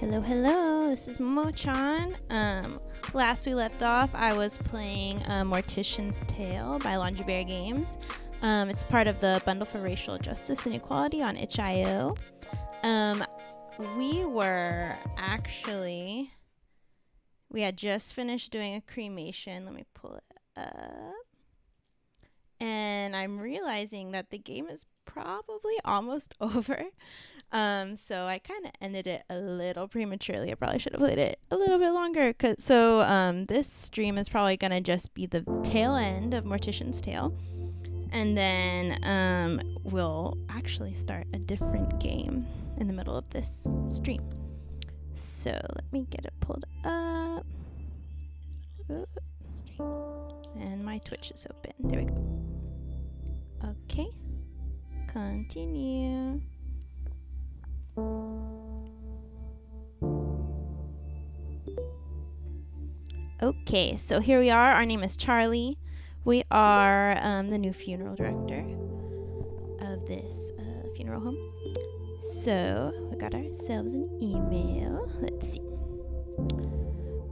Hello, this is Mo-chan. Last we left off, I was playing Mortician's Tale by Bear Games. It's part of the Bundle for Racial Justice and Equality on itch.io. We had just finished doing a cremation. Let me pull it up. And I'm realizing that the game is probably almost over. So I kind of ended it a little prematurely. I probably should have played it a little bit longer. So this stream is probably going to just be the tail end of Mortician's Tale. And then we'll actually start a different game in the middle of this stream. So let me get it pulled up. And my Twitch is open. There we go. Okay. Continue. Okay, so here we are. Our name is Charlie. We are the new funeral director of this funeral home. So we got ourselves an email. Let's see.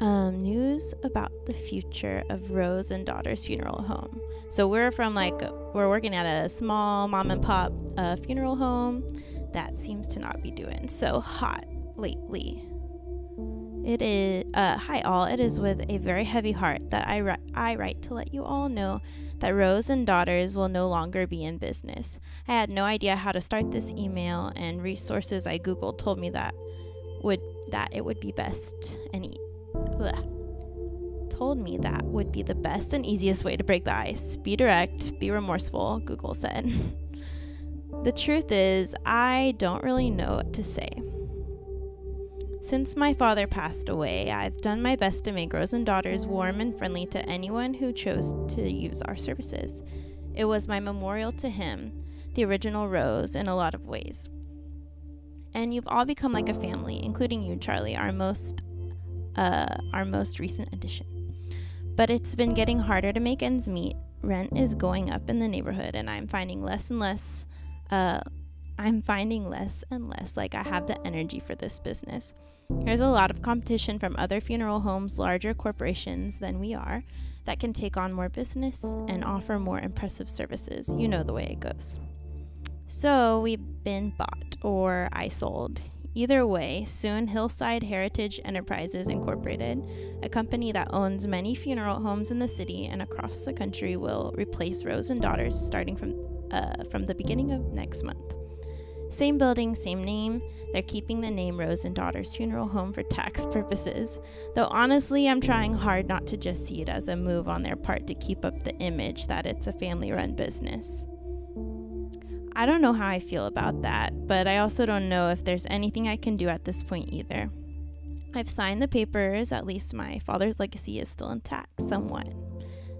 News about the future of Rose and Daughter's funeral home. So we're working at a small mom and pop funeral home that seems to not be doing so hot lately. It is, hi all, it is with a very heavy heart that I write to let you all know that Rose and Daughters will no longer be in business. I had no idea how to start this email, and resources I googled told me that it would be best and told me that would be the best and easiest way to break the ice. Be direct, be remorseful, Google said. The truth is, I don't really know what to say. Since my father passed away, I've done my best to make Rose and Daughters warm and friendly to anyone who chose to use our services. It was my memorial to him, the original Rose, in a lot of ways. And you've all become like a family, including you, Charlie, our most recent addition. But it's been getting harder to make ends meet. Rent is going up in the neighborhood, and I'm finding less and less like I have the energy for this business. There's a lot of competition from other funeral homes, larger corporations than we are, that can take on more business and offer more impressive services. You know the way it goes. So we've been bought, or I sold. Either way, soon Hillside Heritage Enterprises Incorporated, a company that owns many funeral homes in the city and across the country, will replace Rose and Daughters starting from the beginning of next month. Same building, same name. They're keeping the name Rose and Daughters Funeral Home for tax purposes, though honestly I'm trying hard not to just see it as a move on their part to keep up the image that it's a family-run business. I don't know how I feel about that, but I also don't know if there's anything I can do at this point either. I've signed the papers, at least my father's legacy is still intact somewhat.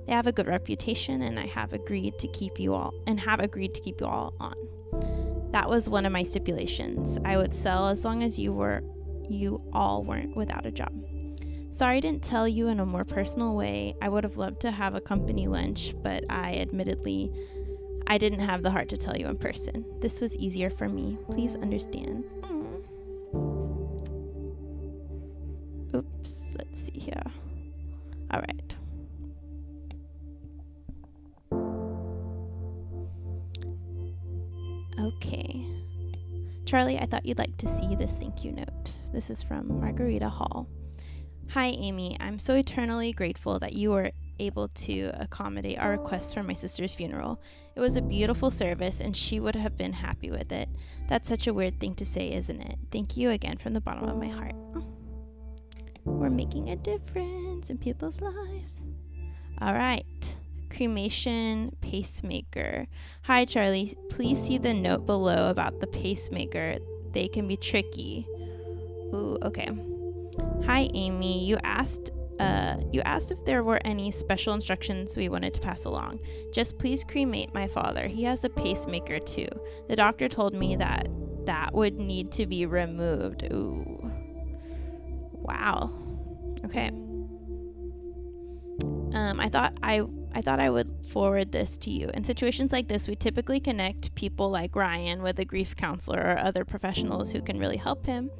They have a good reputation, and I have agreed to keep you all on. That was one of my stipulations. I would sell as long as you all weren't without a job. Sorry I didn't tell you in a more personal way. I would have loved to have a company lunch, but I didn't have the heart to tell you in person. This was easier for me. Please understand. Oops, let's see here. All right. Okay. Charlie, I thought you'd like to see this thank you note. This is from Margarita Hall. Hi, Amy. I'm so eternally grateful that you were able to accommodate our request for my sister's funeral. It was a beautiful service, and she would have been happy with it. That's such a weird thing to say, isn't it? Thank you again from the bottom of my heart. Oh. We're making a difference in people's lives. All right. Cremation pacemaker. Hi, Charlie. Please see the note below about the pacemaker. They can be tricky. Ooh, okay. Hi, Amy. You asked if there were any special instructions we wanted to pass along. Just please cremate my father. He has a pacemaker too. The doctor told me that would need to be removed. Ooh. Wow. Okay. I thought I would forward this to you. In situations like this, we typically connect people like Ryan with a grief counselor or other professionals who can really help him.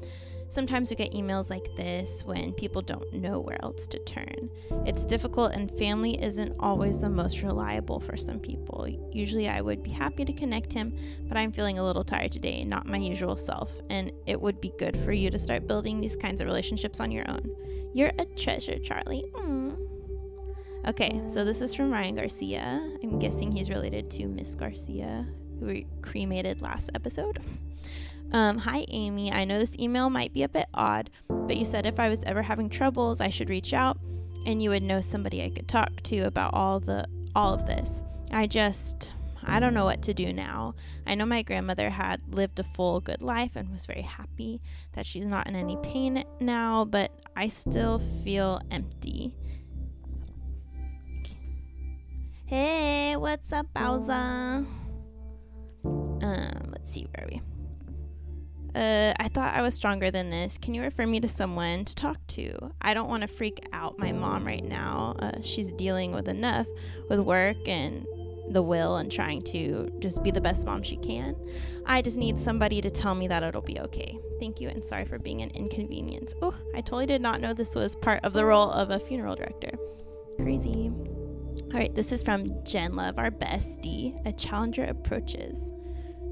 Sometimes we get emails like this when people don't know where else to turn. It's difficult, and family isn't always the most reliable for some people. Usually I would be happy to connect him, but I'm feeling a little tired today, not my usual self, and it would be good for you to start building these kinds of relationships on your own. You're a treasure, Charlie. Okay, so this is from Ryan Garcia. I'm guessing he's related to Miss Garcia, who we cremated last episode. Hi, Amy. I know this email might be a bit odd, but you said if I was ever having troubles, I should reach out, and you would know somebody I could talk to about all of this. I don't know what to do now. I know my grandmother had lived a full, good life and was very happy that she's not in any pain now, but I still feel empty. Hey, what's up, Bowser? Let's see, where are we? I thought I was stronger than this. Can you refer me to someone to talk to? I don't want to freak out my mom right now. She's dealing with enough with work and the will and trying to just be the best mom she can. I just need somebody to tell me that it'll be okay. Thank you, and sorry for being an inconvenience. Oh, I totally did not know this was part of the role of a funeral director. Crazy. All right, this is from Jen Love, our bestie. A challenger approaches.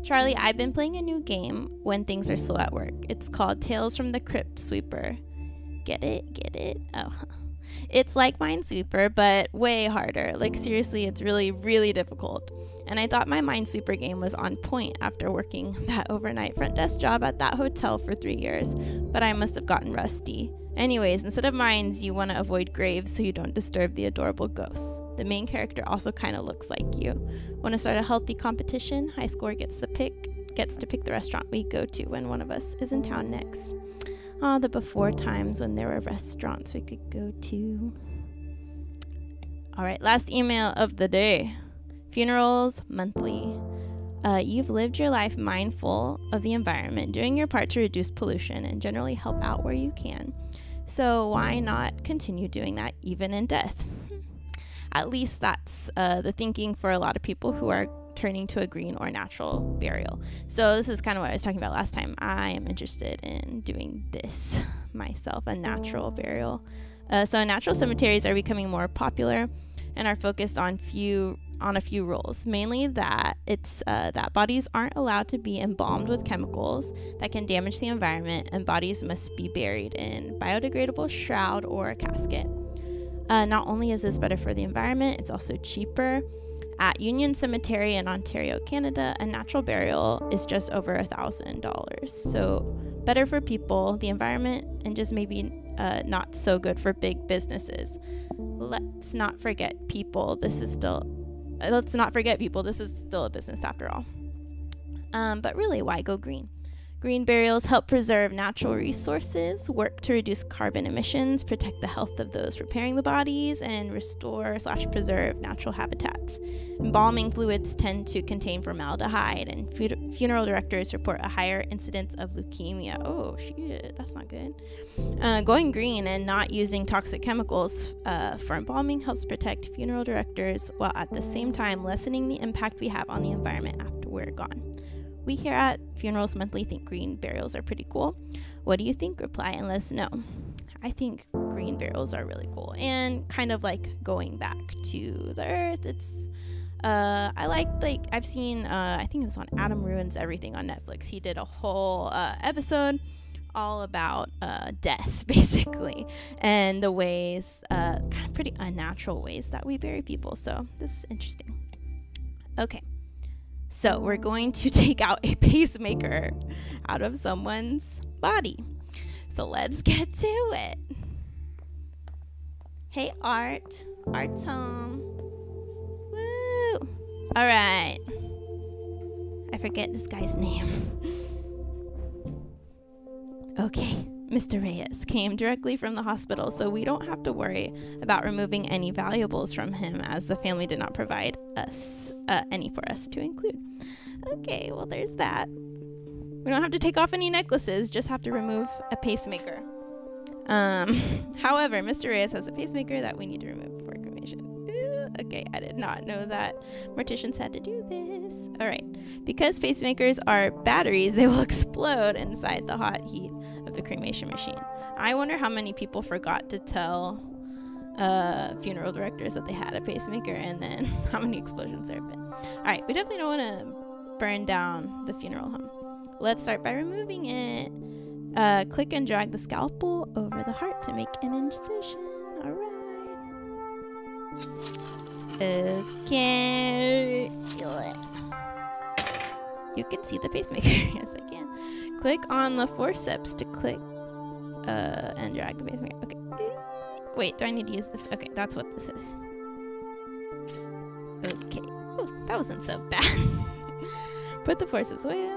Charlie, I've been playing a new game when things are slow at work. It's called Tales from the Crypt Sweeper. Get it? Get it? Oh. It's like Minesweeper, but way harder. Like, seriously, it's really, really difficult. And I thought my Minesweeper game was on point after working that overnight front desk job at that hotel for 3 years, but I must have gotten rusty. Anyways, instead of mines, you want to avoid graves so you don't disturb the adorable ghosts. The main character also kind of looks like you. Want to start a healthy competition? High score gets to pick the restaurant we go to when one of us is in town next. Oh, the before times when there were restaurants we could go to. All right, last email of the day. Funerals monthly. You've lived your life mindful of the environment, doing your part to reduce pollution and generally help out where you can. So why not continue doing that even in death? At least that's the thinking for a lot of people who are turning to a green or natural burial. So this is kind of what I was talking about last time. I am interested in doing this myself, a natural burial. So natural cemeteries are becoming more popular and are focused on a few rules, mainly that that bodies aren't allowed to be embalmed with chemicals that can damage the environment, and bodies must be buried in biodegradable shroud or a casket. Not only is this better for the environment, it's also cheaper. At Union Cemetery in Ontario, Canada, a natural burial is just over $1,000. So better for people, the environment, and just maybe not so good for big businesses. Let's not forget people. This is still a business after all. But really, why go green? Green burials help preserve natural resources, work to reduce carbon emissions, protect the health of those repairing the bodies, and restore/preserve natural habitats. Embalming fluids tend to contain formaldehyde, and funeral directors report a higher incidence of leukemia. Oh, shit, that's not good. Going green and not using toxic chemicals for embalming helps protect funeral directors while at the same time lessening the impact we have on the environment after we're gone. We here at Funerals Monthly think green burials are pretty cool. What do you think? Reply and let us know. I think green burials are really cool and kind of like going back to the earth. It's I've seen I think it was on Adam Ruins Everything on Netflix. He did a whole episode all about death, basically, and the ways, kind of pretty unnatural ways that we bury people. So this is interesting. Okay. So we're going to take out a pacemaker out of someone's body. So let's get to it. Hey, Art's home. Woo! All right. I forget this guy's name. Okay, Mr. Reyes came directly from the hospital, so we don't have to worry about removing any valuables from him, as the family did not provide us any for us to include. Okay, well, there's that. We don't have to take off any necklaces, just have to remove a pacemaker. However, Mr. Reyes has a pacemaker that we need to remove before cremation. Okay, I did not know that morticians had to do this. All right, because pacemakers are batteries, they will explode inside the hot heat of with the cremation machine. I wonder how many people forgot to tell funeral directors that they had a pacemaker, and then how many explosions there have been. All right, we definitely don't want to burn down the funeral home. Let's start by removing it. Click and drag the scalpel over the heart to make an incision. All right. Okay. You can see the pacemaker. Yes, I can. Click on the forceps to click and drag the pacemaker. Okay. Wait, do I need to use this? Okay, that's what this is. Okay. Oh, that wasn't so bad. Put the forceps away.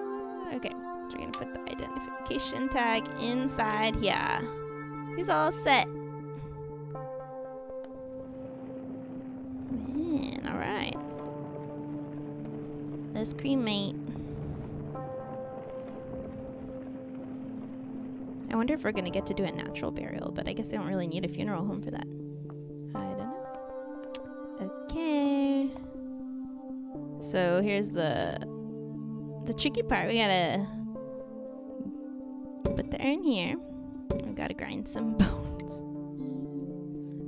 Okay. So we're going to put the identification tag inside. Yeah. He's all set. Man, all right. Let's cremate. I wonder if we're going to get to do a natural burial, but I guess I don't really need a funeral home for that. I don't know. Okay. So here's the tricky part. We got to put the urn here. We got to grind some bones.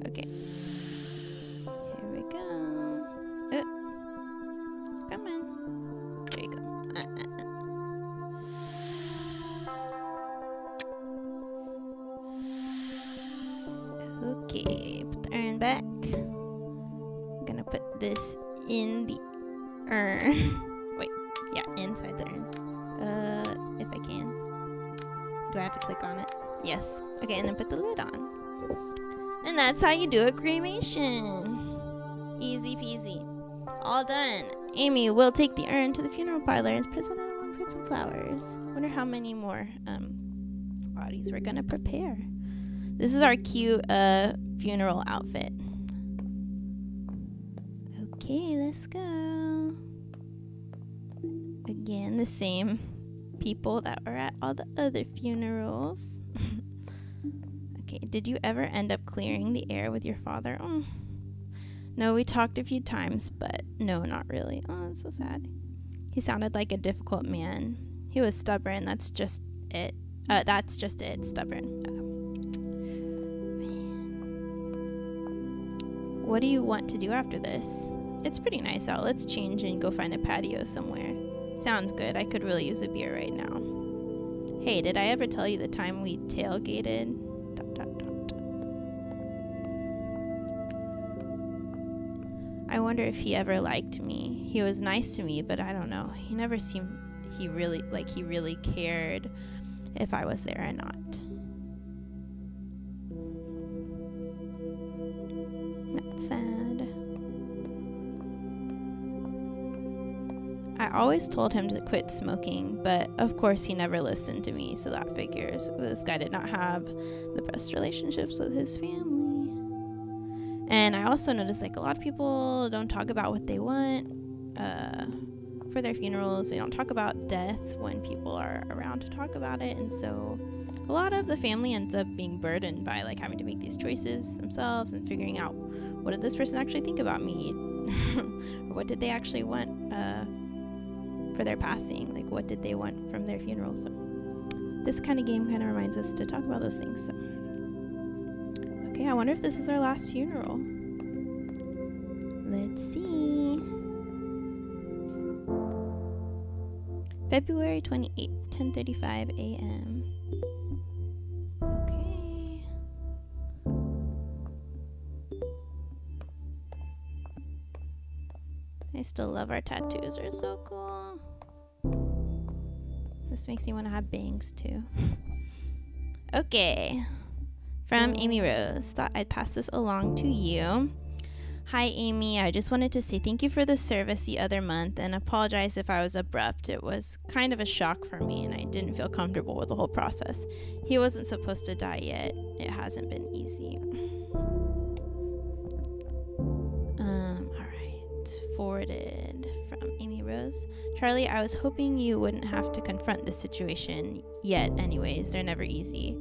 Okay. Here we go. Come on. There you go. Okay, put the urn back. I'm gonna put this in the urn. Wait, yeah, inside the urn. If I can. Do I have to click on it? Yes. Okay, and then put the lid on. And that's how you do a cremation. Easy peasy. All done. Amy will take the urn to the funeral parlor and present it alongside some flowers. Wonder how many more bodies we're gonna prepare. This is our cute funeral outfit. Okay, let's go. Again, the same people that were at all the other funerals. Okay, did you ever end up clearing the air with your father? Oh. No, we talked a few times, but no, not really. Oh, that's so sad. He sounded like a difficult man. He was stubborn, that's just it. Stubborn. Okay. What do you want to do after this? It's pretty nice out. Let's change and go find a patio somewhere. Sounds good. I could really use a beer right now. Hey, did I ever tell you the time we tailgated? ... I wonder if he ever liked me. He was nice to me, but I don't know. He never seemed he really cared if I was there or not. That's sad. I always told him to quit smoking, but of course he never listened to me, so that figures. This guy did not have the best relationships with his family. And I also noticed a lot of people don't talk about what they want for their funerals. They don't talk about death when people are around to talk about it, and so a lot of the family ends up being burdened by having to make these choices themselves and figuring out, what did this person actually think about me? Or what did they actually want for their passing? What did they want from their funeral? So this kind of game kind of reminds us to talk about those things. So okay, I wonder if this is our last funeral. Let's see. February 28th, 10:35 a.m. Okay. I still love our tattoos. They're so cool. This makes me want to have bangs too. Okay. From Amy Rose. Thought I'd pass this along to you. Hi, Amy. I just wanted to say thank you for the service the other month and apologize if I was abrupt. It was kind of a shock for me and I didn't feel comfortable with the whole process. He wasn't supposed to die yet. It hasn't been easy. Alright. Forwarded from Amy Rose. Charlie, I was hoping you wouldn't have to confront this situation yet anyways. They're never easy.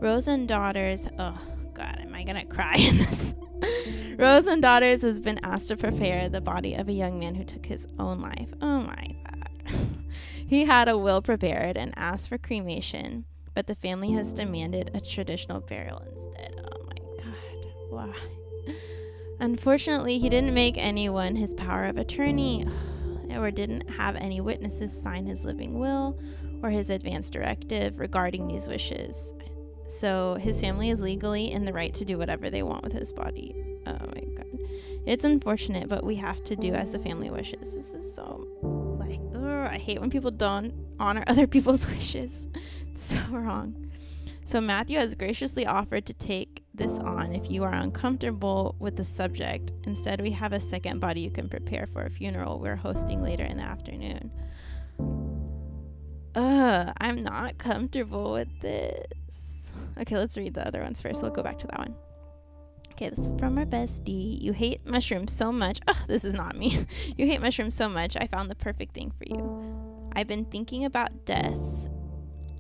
Rose and Daughters, oh god, am I gonna cry in this? Rose and Daughters has been asked to prepare the body of a young man who took his own life. Oh my god. He had a will prepared and asked for cremation, but the family has demanded a traditional burial instead. Oh my God, why? Unfortunately, he didn't make anyone his power of attorney or didn't have any witnesses sign his living will or his advance directive regarding these wishes. So his family is legally in the right to do whatever they want with his body. Oh my God. It's unfortunate, but we have to do as the family wishes. This is so, like, I hate when people don't honor other people's wishes. It's so wrong. So Matthew has graciously offered to take this on if you are uncomfortable with the subject. Instead, we have a second body you can prepare for a funeral we're hosting later in the afternoon. I'm not comfortable with this. Okay, let's read the other ones first. We'll go back to that one. Okay, this is from our bestie. You hate mushrooms so much. This is not me. You hate mushrooms so much. I found the perfect thing for you. I've been thinking about death.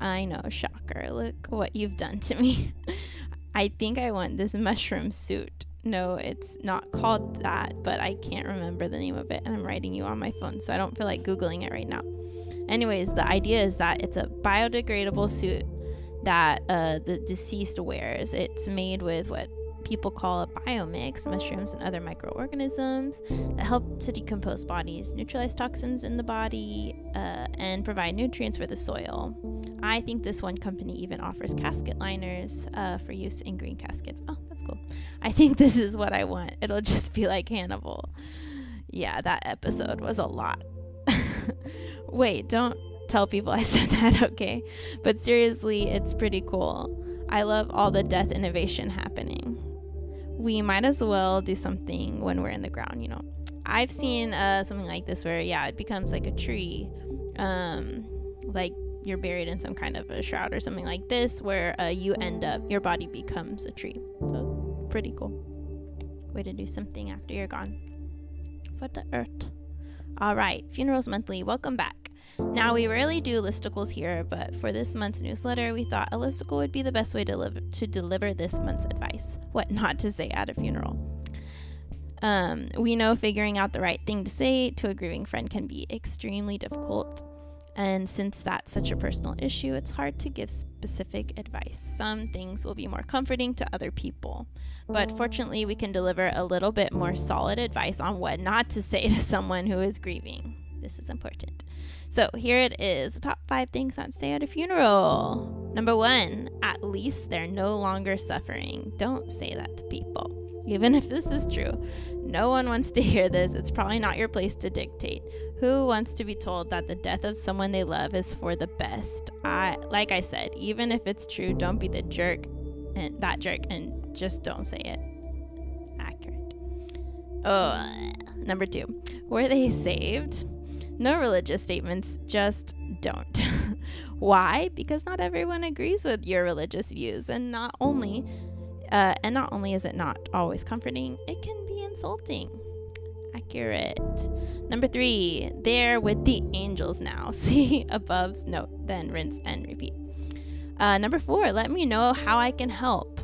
I know, shocker. Look what you've done to me. I think I want this mushroom suit. No, it's not called that, but I can't remember the name of it, and I'm writing you on my phone, so I don't feel like Googling it right now. Anyways, the idea is that it's a biodegradable suit that the deceased wears. It's made with what people call a biomix, mushrooms and other microorganisms that help to decompose bodies, neutralize toxins in the body, and provide nutrients for the soil. I think this one company even offers casket liners for use in green caskets. Oh, that's cool. I think this is what I want. It'll just be like Hannibal. Yeah, that episode was a lot. Wait, don't tell people I said that, okay? But seriously, it's pretty cool. I love all the death innovation happening. We might as well do something when we're in the ground, you know. I've seen something like this where, it becomes like a tree. Like you're buried in some kind of a shroud or something like this where you end up, your body becomes a tree. So, pretty cool. Way to do something after you're gone. For the earth. All right, Funerals Monthly, welcome back. Now, we rarely do listicles here, but for this month's newsletter, we thought a listicle would be the best way to deliver this month's advice. What not to say at a funeral. We know figuring out the right thing to say to a grieving friend can be extremely difficult. And since that's such a personal issue, it's hard to give specific advice. Some things will be more comforting to other people. But fortunately, we can deliver a little bit more solid advice on what not to say to someone who is grieving. This is important. So here it is, the top 5 things not to say at a funeral. Number 1, at least they're no longer suffering. Don't say that to people. Even if this is true, no one wants to hear this. It's probably not your place to dictate. Who wants to be told that the death of someone they love is for the best? Like I said, even if it's true, don't be the jerk and just don't say it. Accurate. Number 2, were they saved? No religious statements, just don't. Why? Because not everyone agrees with your religious views, and not only is it not always comforting, it can be insulting. Accurate. Number 3, they're with the angels now. See above's note, then rinse and repeat. Number 4, let me know how I can help.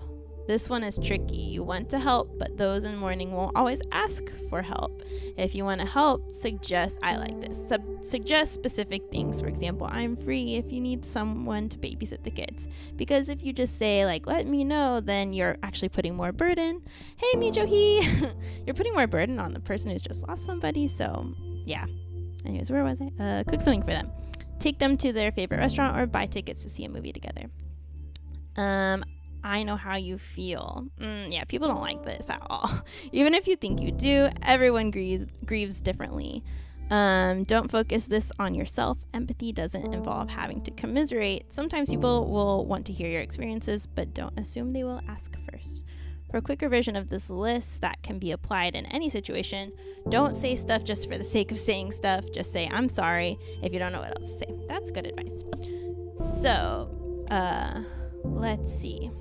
This one is tricky. You want to help, but those in mourning won't always ask for help. If you want to help, suggest specific things. For example, I'm free if you need someone to babysit the kids. Because if you just say, like, let me know, then you're actually putting more burden. Hey, Mijohi! You're putting more burden on the person who's just lost somebody. So, yeah. Anyways, where was I? Cook something for them. Take them to their favorite restaurant or buy tickets to see a movie together. I know how you feel. People don't like this at all. Even if you think you do, everyone grieves differently. Don't focus this on yourself. Empathy doesn't involve having to commiserate. Sometimes people will want to hear your experiences, but don't assume they will ask first. For a quicker version of this list that can be applied in any situation, don't say stuff just for the sake of saying stuff. Just say, I'm sorry, if you don't know what else to say. That's good advice. So, let's see.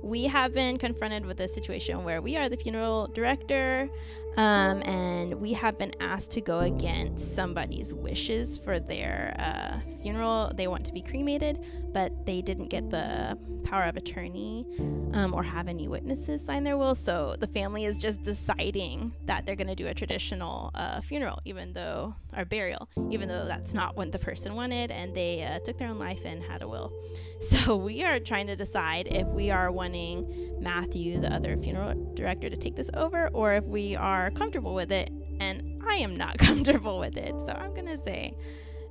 We have been confronted with a situation where we are the funeral director. And we have been asked to go against somebody's wishes for their funeral. They want to be cremated, but they didn't get the power of attorney or have any witnesses sign their will. So the family is just deciding that they're going to do a traditional funeral, or burial, even though that's not what the person wanted, and they took their own life and had a will. So we are trying to decide if we are wanting Matthew, the other funeral director, to take this over, or if we are comfortable with it. And I am not comfortable with it, so I'm gonna say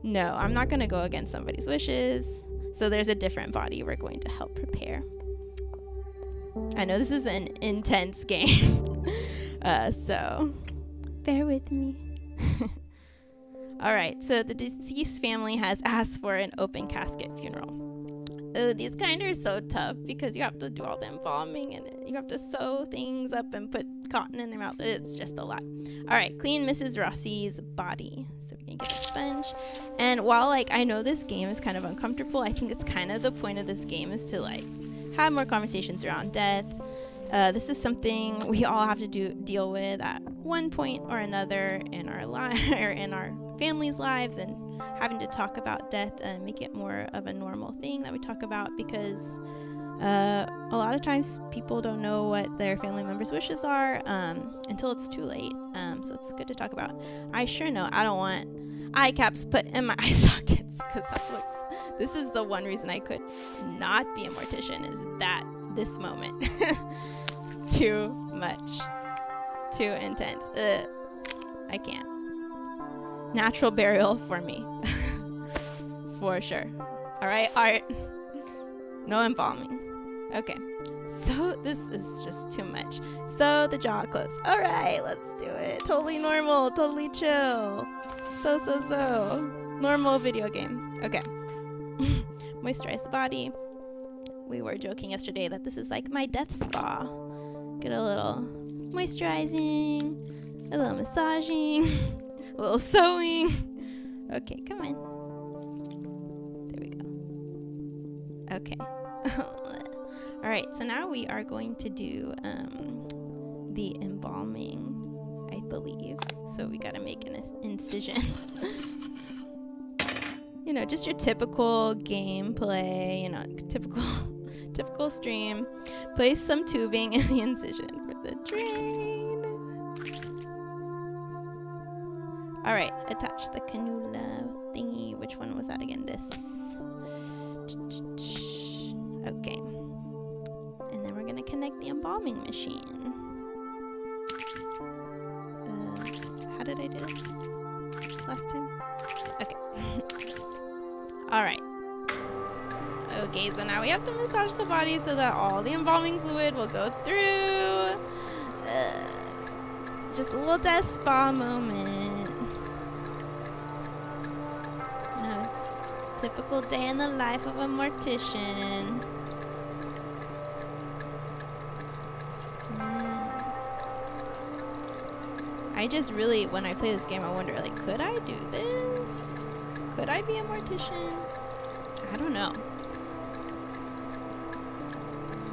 no. I'm not gonna go against somebody's wishes. So there's a different body we're going to help prepare. I know this is an intense game, so bear with me. All right, so the deceased family has asked for an open casket funeral. Oh, these kind are so tough because you have to do all the embalming and you have to sew things up and put cotton in their mouth. It's just a lot. All right, clean Mrs. Rossi's body. So we're gonna get a sponge. And while I know this game is kind of uncomfortable, I think it's kind of the point of this game is to have more conversations around death. This is something we all have to deal with at one point or another in our or in our families' lives, and having to talk about death and make it more of a normal thing that we talk about, because a lot of times people don't know what their family members' wishes are until it's too late. So it's good to talk about. I sure know I don't want eye caps put in my eye sockets, because this is the one reason I could not be a mortician, is that this moment. Too much. Too intense. I can't. Natural burial for me. For sure. Alright, Art. No embalming. Okay. So this is just too much. So the jaw closed. Alright, let's do it. Totally normal. Totally chill. So. Normal video game. Okay. Moisturize the body. We were joking yesterday that this is like my death spa. Get a little moisturizing, a little massaging, a little sewing. Okay, come on. There we go. Okay. All right, so now we are going to do the embalming, I believe. So we gotta make an incision. Just your typical gameplay, typical stream. Place some tubing in the incision for the drain. Alright, attach the cannula thingy. Which one was that again? This. Okay. And then we're going to connect the embalming machine. How did I do this last time? Okay. Alright. Okay, so now we have to massage the body so that all the embalming fluid will go through. Just a little death spa moment. Typical day in the life of a mortician. I just really, when I play this game, I wonder, could I do this? Could I be a mortician? I don't know.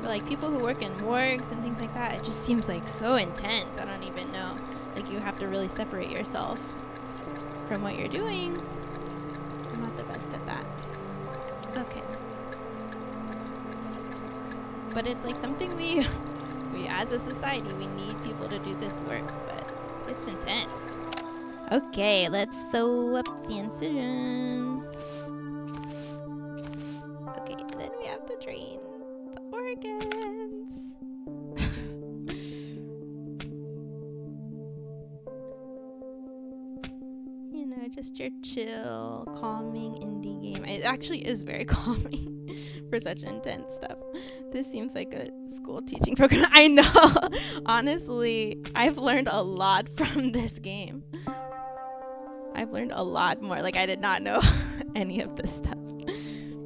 For people who work in morgues and things like that, it just seems so intense. I don't even know. You have to really separate yourself from what you're doing. I'm not the best at that. Okay. But it's something we as a society, we need people to do this work, but it's intense. Okay, let's sew up the incision. Okay, then we have to drain the organs. Just your chill, calming indie game. It actually is very calming for such intense stuff. This seems like a school teaching program. I know. Honestly, I've learned a lot from this game. I've learned a lot more. I did not know any of this stuff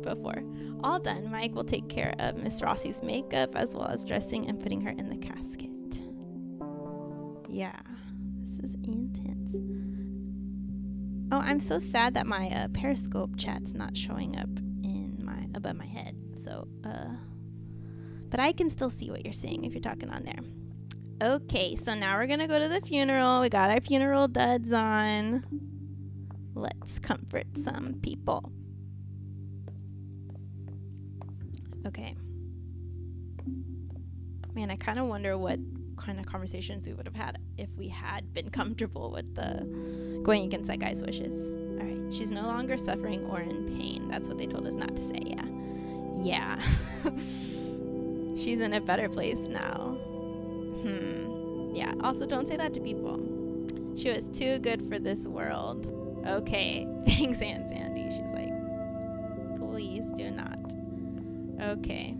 before. All done. Mike will take care of Miss Rossi's makeup as well as dressing and putting her in the casket. Yeah, this is intense. Oh, I'm so sad that my Periscope chat's not showing up above my head. So, but I can still see what you're saying if you're talking on there. Okay, so now we're gonna go to the funeral. We got our funeral duds on. Let's comfort some people. Okay. Man, I kind of wonder what kind of conversations we would have had if we had been comfortable with the going against that guy's wishes. All right, she's no longer suffering or in pain. That's what they told us not to say. Yeah. She's in a better place now. Yeah, also don't say that to people. She was too good for this world. Okay, thanks, Aunt Sandy. She's like, please do not. Okay.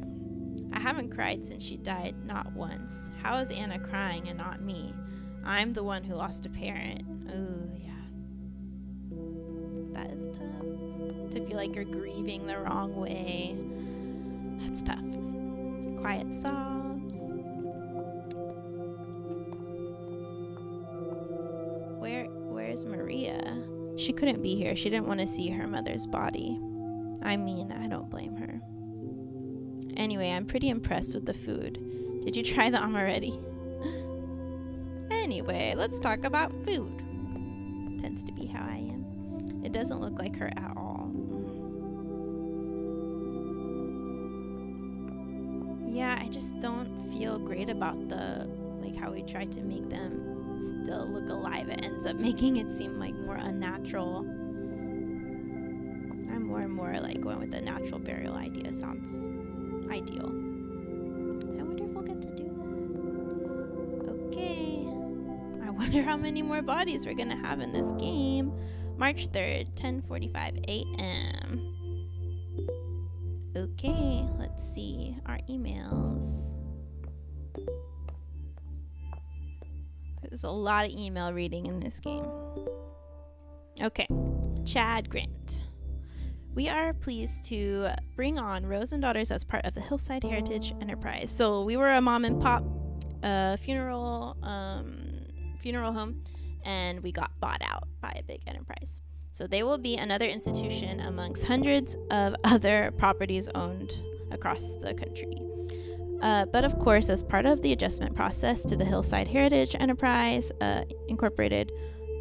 I haven't cried since she died, not once. How is Anna crying and not me? I'm the one who lost a parent. Oh, yeah. That is tough. To feel like you're grieving the wrong way. That's tough. Quiet sobs. Where's Maria? She couldn't be here. She didn't want to see her mother's body. I mean, I don't blame her. Anyway, I'm pretty impressed with the food. Did you try the already? Anyway, let's talk about food. Tends to be how I am. It doesn't look like her at all. Yeah, I just don't feel great about how we try to make them still look alive. It ends up making it seem like more unnatural. I'm more and more like going with the natural burial idea. Sounds ideal. I wonder if we'll get to do that. Okay. I wonder how many more bodies we're gonna have in this game. March 3rd, 10:45 a.m. Okay, let's see our emails. There's a lot of email reading in this game. Okay, Chad Grant. We are pleased to bring on Rose and Daughters as part of the Hillside Heritage Enterprise. So we were a mom and pop funeral home, and we got bought out by a big enterprise. So they will be another institution amongst hundreds of other properties owned across the country. But of course, as part of the adjustment process to the Hillside Heritage Enterprise Incorporated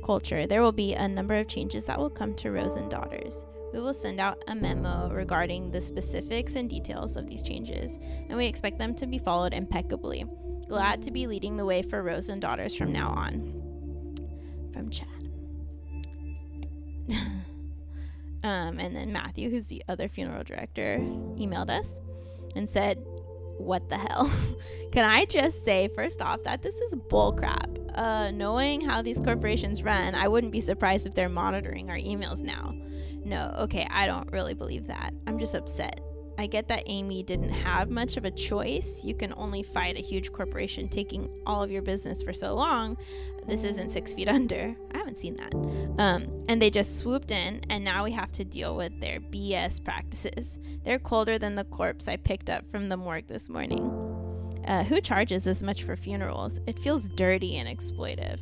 culture, there will be a number of changes that will come to Rose and Daughters. We will send out a memo regarding the specifics and details of these changes, and we expect them to be followed impeccably. Glad to be leading the way for Rose and Daughters from now on. From Chad. And then Matthew, who's the other funeral director, emailed us and said, what the hell? Can I just say, first off, that this is bullcrap. Knowing how these corporations run, I wouldn't be surprised if they're monitoring our emails now. No, okay, I don't really believe that. I'm just upset. I get that Amy didn't have much of a choice. You can only fight a huge corporation taking all of your business for so long. This isn't 6 feet under. I haven't seen that. And they just swooped in, and now we have to deal with their BS practices. They're colder than the corpse I picked up from the morgue this morning. Who charges this much for funerals? It feels dirty and exploitive.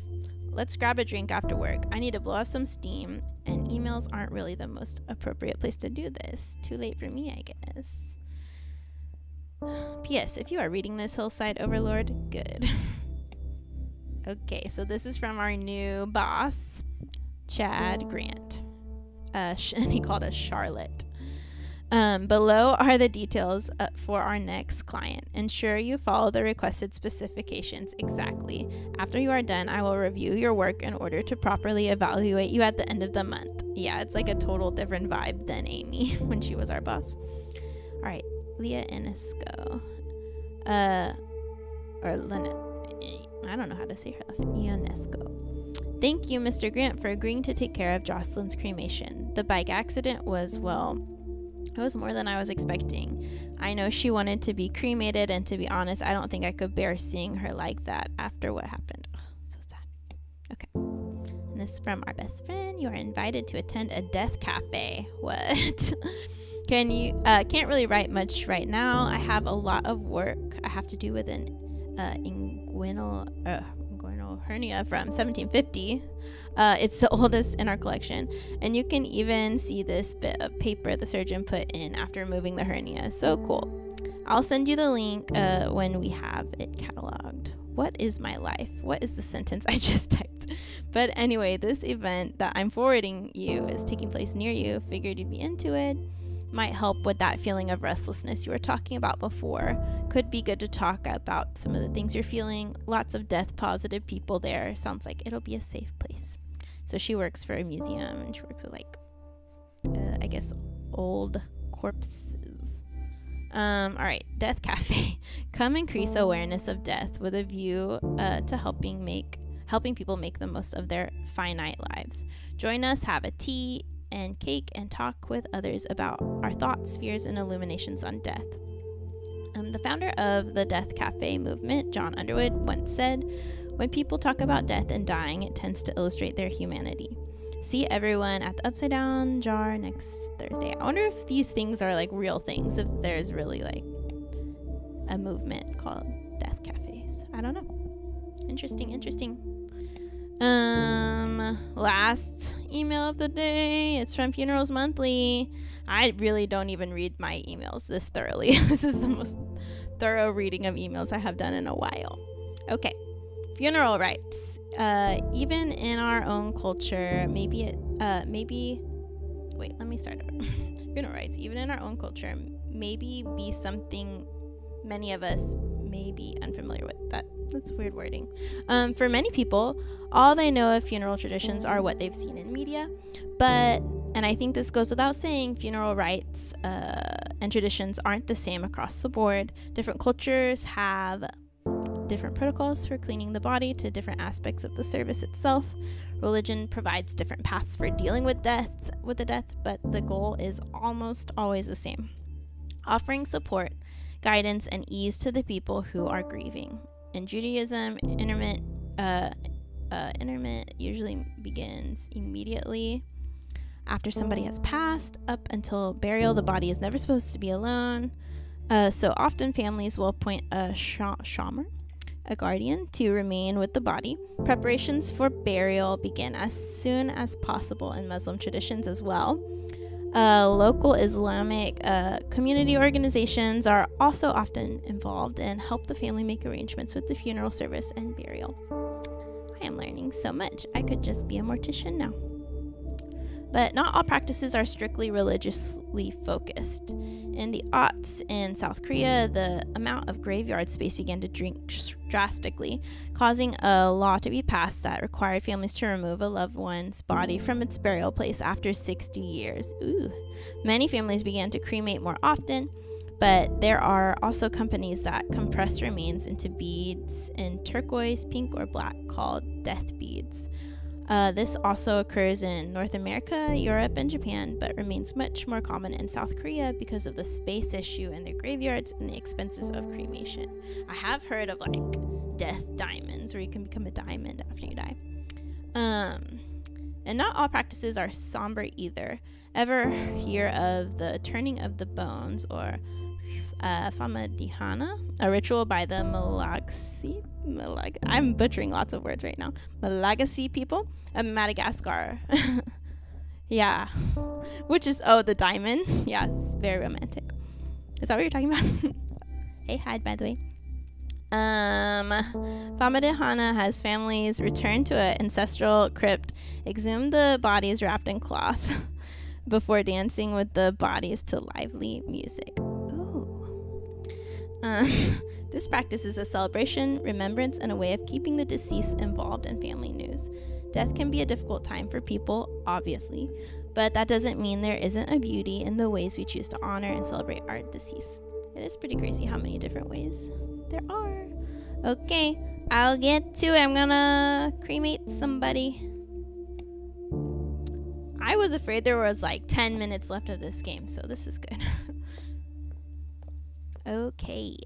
Let's grab a drink after work. I need to blow off some steam, and emails aren't really the most appropriate place to do this. Too late for me, I guess. P.S. If you are reading this, Hillside Overlord, good. Okay, so this is from our new boss, Chad Grant. And he called us Charlotte. Below are the details for our next client. Ensure you follow the requested specifications exactly. After you are done, I will review your work in order to properly evaluate you at the end of the month. Yeah, it's like a total different vibe than Amy when she was our boss. All right, Leah Ionesco. Or Lena. I don't know how to say her last name. Ionesco. Thank you, Mr. Grant, for agreeing to take care of Jocelyn's cremation. The bike accident was, well, it was more than I was expecting. I know she wanted to be cremated, and to be honest, I don't think I could bear seeing her like that after what happened. Ugh, so sad. Okay. And this is from our best friend. You are invited to attend a death cafe. What? Can't really write much right now. I have a lot of work I have to do with an inguinal hernia from 1750. It's the oldest in our collection, and you can even see this bit of paper the surgeon put in after removing the hernia. So cool. I'll send you the link when we have it cataloged. What is my life? What is the sentence I just typed? But anyway, this event that I'm forwarding you is taking place near you. Figured you'd be into it. Might help with that feeling of restlessness you were talking about before. Could be good to talk about some of the things you're feeling. Lots of death positive people there. Sounds like it'll be a safe place. So she works for a museum, and she works with I guess old corpses. All right, Death Cafe. Come increase awareness of death with a view to helping people make the most of their finite lives. Join us, have a tea and cake, and talk with others about our thoughts, fears, and illuminations on death. The founder of the Death Cafe movement, John Underwood, once said, "When people talk about death and dying, it tends to illustrate their humanity. See everyone at the Upside Down Jar next Thursday." I wonder if these things are like real things, if there's really like a movement called Death Cafes. I don't know. Interesting. Last email of the day. It's from Funerals Monthly. I really don't even read my emails this thoroughly. This is the most thorough reading of emails I have done in a while. Okay. Funeral rites. Even in our own culture, let me start over. Funeral rites, even in our own culture, maybe be something many of us may be unfamiliar with. That's weird wording. For many people, all they know of funeral traditions are what they've seen in media. And I think this goes without saying, funeral rites and traditions aren't the same across the board. Different cultures have different protocols for cleaning the body to different aspects of the service itself. Religion provides different paths for dealing with the death, but the goal is almost always the same: offering support, guidance, and ease to the people who are grieving. In Judaism, interment usually begins immediately after somebody has passed. Up until burial, the body is never supposed to be alone. So often families will appoint a shamer, a guardian, to remain with the body. Preparations for burial begin as soon as possible in Muslim traditions as well. Local Islamic community organizations are also often involved and help the family make arrangements with the funeral service and burial. I am learning so much. I could just be a mortician now. But not all practices are strictly religiously focused. In the aughts in South Korea, the amount of graveyard space began to shrink drastically, causing a law to be passed that required families to remove a loved one's body from its burial place after 60 years. Ooh. Many families began to cremate more often, but there are also companies that compress remains into beads in turquoise, pink, or black called death beads. This also occurs in North America, Europe, and Japan, but remains much more common in South Korea because of the space issue in their graveyards and the expenses of cremation. I have heard of death diamonds, where you can become a diamond after you die. And not all practices are somber either. Ever hear of the turning of the bones, or Famadihana, a ritual by the I'm butchering lots of words right now. Malagasy people of Madagascar. Yeah. Which is, the diamond. Yeah, it's very romantic. Is that what you're talking about? Hey, hide, by the way. Famadihana has families return to an ancestral crypt, exhume the bodies wrapped in cloth before dancing with the bodies to lively music. This practice is a celebration, remembrance, and a way of keeping the deceased involved in family news. Death can be a difficult time for people, obviously, but that doesn't mean there isn't a beauty in the ways we choose to honor and celebrate our deceased. It is pretty crazy how many different ways there are. Okay, I'll get to it. I'm gonna cremate somebody. I was afraid there was 10 minutes left of this game, so this is good. Okay,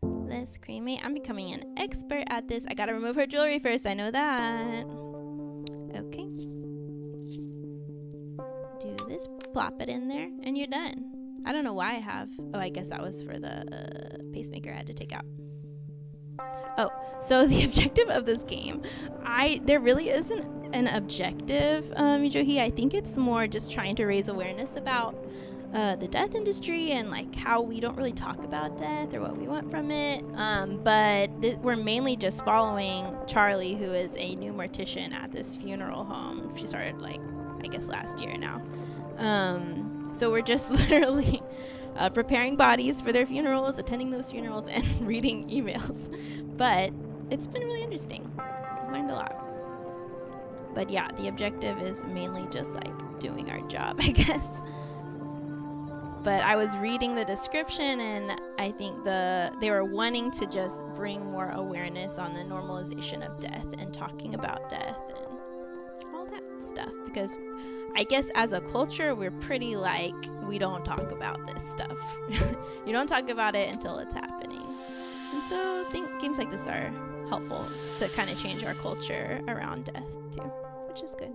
let's cremate. I'm becoming an expert at this. I gotta remove her jewelry first, I know that. Okay. Do this, plop it in there, and you're done. I don't know why I have. Oh, I guess that was for the pacemaker I had to take out. Oh, so the objective of this game, there really isn't an objective, Johi. I think it's more just trying to raise awareness about the death industry and like how we don't really talk about death or what we want from it. But we're mainly just following Charlie, who is a new mortician at this funeral home. She started like, I guess last year now. So we're just literally preparing bodies for their funerals, attending those funerals, and reading emails. But it's been really interesting. I've learned a lot. But yeah, the objective is mainly just like doing our job, I guess. But I was reading the description, and I think they were wanting to just bring more awareness on the normalization of death and talking about death and all that stuff. Because I guess as a culture, we're pretty like, we don't talk about this stuff. You don't talk about it until it's happening. And so I think games like this are helpful to kind of change our culture around death too, which is good.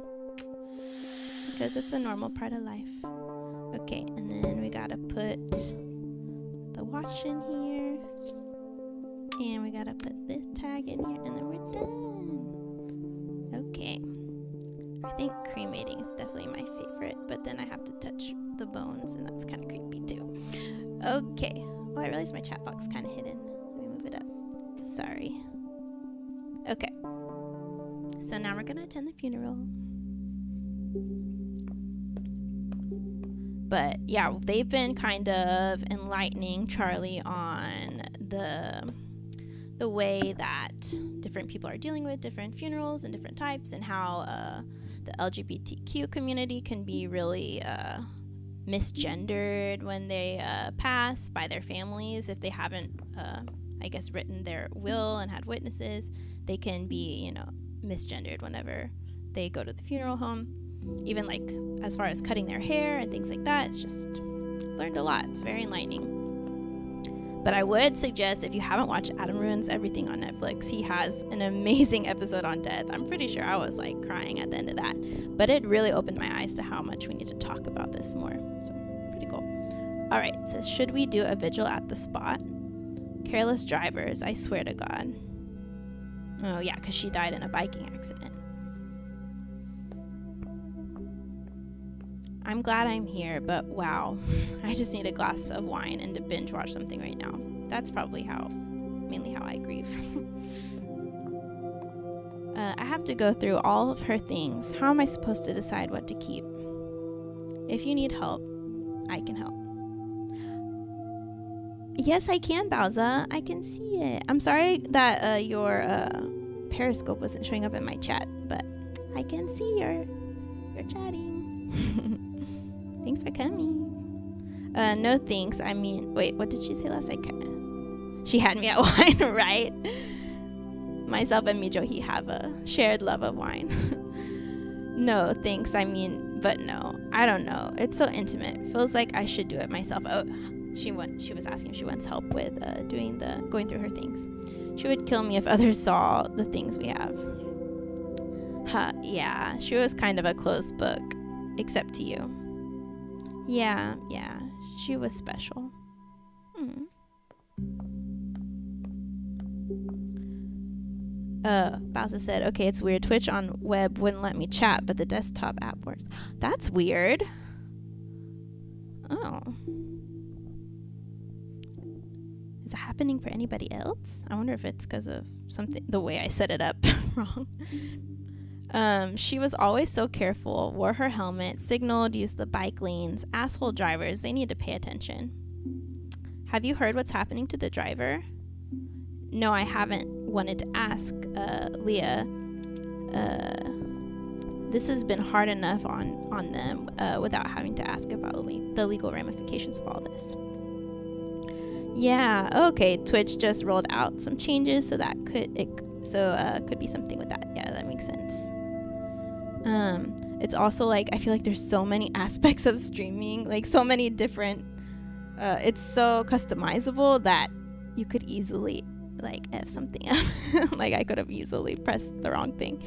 Because it's a normal part of life. Okay, and then we gotta put the watch in here. And we gotta put this tag in here, and then we're done. Okay. I think cremating is definitely my favorite, but then I have to touch the bones, and that's kind of creepy too. Okay. Oh, I realized my chat box is kind of hidden. Let me move it up. Sorry. Okay. So now we're gonna attend the funeral. But yeah, they've been kind of enlightening Charlie on the way that different people are dealing with different funerals and different types, and how the LGBTQ community can be really misgendered when they pass by their families. If they haven't, I guess, written their will and had witnesses, they can be, misgendered whenever they go to the funeral home. Even like as far as cutting their hair and things like that. It's just learned a lot. It's very enlightening. But I would suggest, if you haven't watched Adam Ruins Everything on Netflix, he has an amazing episode on death. I'm pretty sure I was like crying at the end of that. But it really opened my eyes to how much we need to talk about this more. So pretty cool. All right, it says, should we do a vigil at the spot? Careless drivers, I swear to God. Oh yeah, because she died in a biking accident. I'm glad I'm here, but wow, I just need a glass of wine and to binge watch something right now. That's probably mainly how I grieve. I have to go through all of her things. How am I supposed to decide what to keep? If you need help, I can help. Yes, I can, Bowza. I can see it. I'm sorry that your Periscope wasn't showing up in my chat, but I can see you're chatting. Thanks for coming. No thanks. I mean, wait, what did she say last? She had me at wine, right? Myself and Mijo, have a shared love of wine. No thanks. I mean, but no, I don't know. It's so intimate. Feels like I should do it myself. Oh, she was asking if she wants help with going through her things. She would kill me if others saw the things we have. Yeah, she was kind of a closed book, except to you. Yeah, she was special. Bowser said, okay, it's weird. Twitch on web wouldn't let me chat, but the desktop app works. That's weird. Oh. Is it happening for anybody else? I wonder if it's because of the way I set it up wrong. She was always so careful, wore her helmet, signaled, used the bike lanes. Asshole drivers, they need to pay attention. Have you heard what's happening to the driver? No, I haven't. Wanted to ask, Leah. This has been hard enough on them without having to ask about the legal ramifications of all this. Yeah, okay, Twitch just rolled out some changes, so that could be something with that. Yeah, that makes sense. It's also like, I feel like there's so many aspects of streaming, like so many different, it's so customizable that you could easily like F something up. Like I could have easily pressed the wrong thing.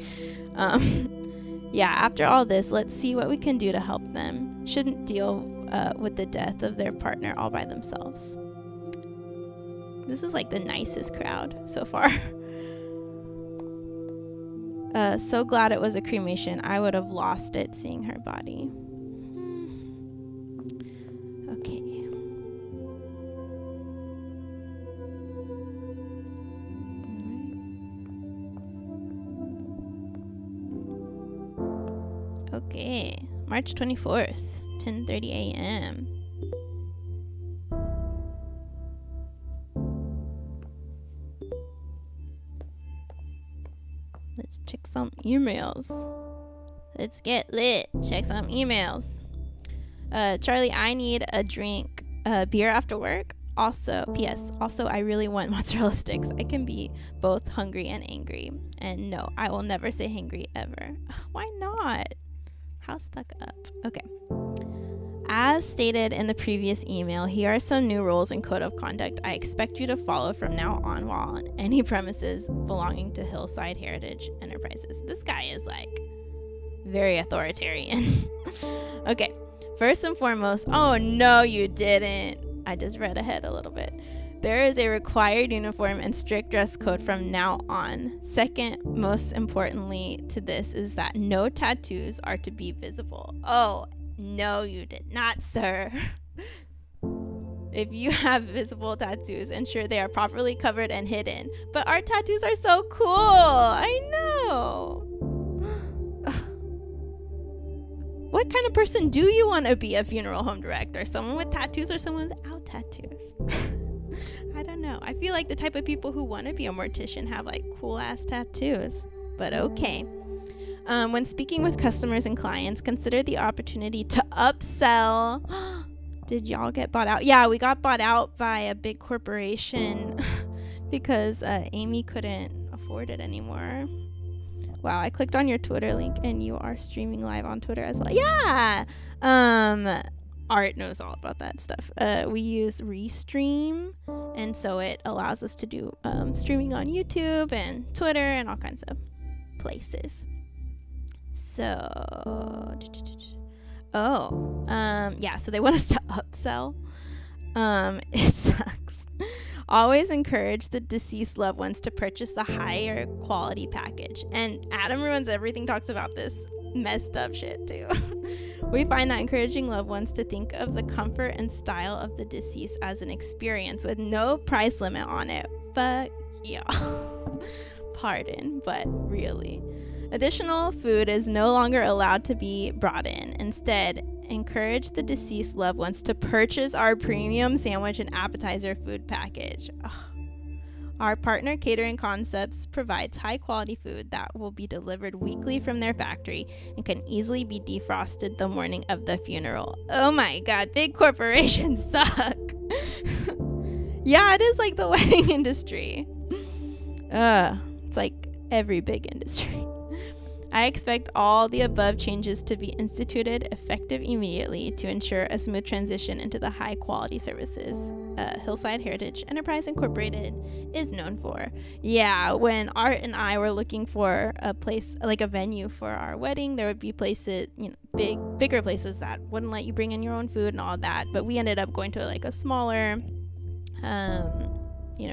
Yeah, after all this, let's see what we can do to help them. Shouldn't deal with the death of their partner all by themselves. This is like the nicest crowd so far. So glad it was a cremation. I would have lost it seeing her body. Okay. Okay, March 24th, 10:30 a.m. Let's check some emails. Let's get lit. Check some emails. Charlie, I need a drink, beer after work. Also, P.S. Also, I really want mozzarella sticks. I can be both hungry and angry. And no, I will never say hangry ever. Why not? How stuck up? Okay. As stated in the previous email, here are some new rules and code of conduct I expect you to follow from now on while on any premises belonging to Hillside Heritage Enterprises. This guy is like very authoritarian. Okay. First and foremost, oh no, you didn't. I just read ahead a little bit. There is a required uniform and strict dress code from now on. Second, most importantly to this is that no tattoos are to be visible. Oh, no, you did not, sir. If you have visible tattoos, ensure they are properly covered and hidden. But our tattoos are so cool. I know. What kind of person do you want to be a funeral home director? Someone with tattoos or someone without tattoos? I don't know. I feel like the type of people who want to be a mortician have like cool ass tattoos. But okay. When speaking with customers and clients, consider the opportunity to upsell. Did y'all get bought out? Yeah, we got bought out by a big corporation because Amy couldn't afford it anymore. Wow, I clicked on your Twitter link and you are streaming live on Twitter as well. Yeah. Art knows all about that stuff. We use Restream, and so it allows us to do streaming on YouTube and Twitter and all kinds of places. So, yeah, so they want us to upsell. It sucks. Always encourage the deceased loved ones to purchase the higher quality package. And Adam Ruins Everything talks about this messed up shit too. We find that encouraging loved ones to think of the comfort and style of the deceased as an experience with no price limit on it. Fuck yeah. Pardon, but really. Additional food is no longer allowed to be brought in. Instead, encourage the deceased loved ones to purchase our premium sandwich and appetizer food package. Ugh. Our partner Catering Concepts provides high quality food that will be delivered weekly from their factory and can easily be defrosted the morning of the funeral. Oh my god, big corporations suck. Yeah, it is like the wedding industry. It's like every big industry. I expect all the above changes to be instituted effective immediately to ensure a smooth transition into the high quality services Hillside Heritage Enterprise Incorporated is known for. Yeah, when Art and I were looking for a place, like a venue for our wedding, there would be places, bigger places that wouldn't let you bring in your own food and all that. But we ended up going to like a smaller,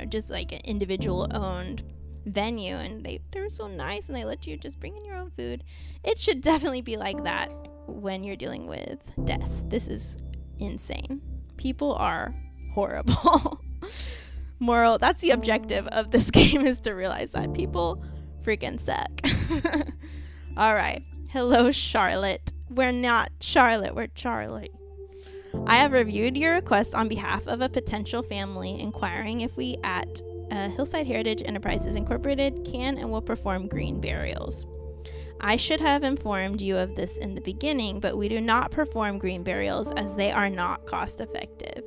just like an individual owned venue, and they were so nice and they let you just bring in your own food. It should definitely be like that when you're dealing with death. This is insane. People are horrible. Moral, that's the objective of this game, is to realize that people freaking suck. All right. Hello, Charlotte. We're not Charlotte, we're Charlie. I have reviewed your request on behalf of a potential family inquiring if we at Hillside Heritage Enterprises Incorporated can and will perform green burials. I should have informed you of this in the beginning, but we do not perform green burials as they are not cost effective.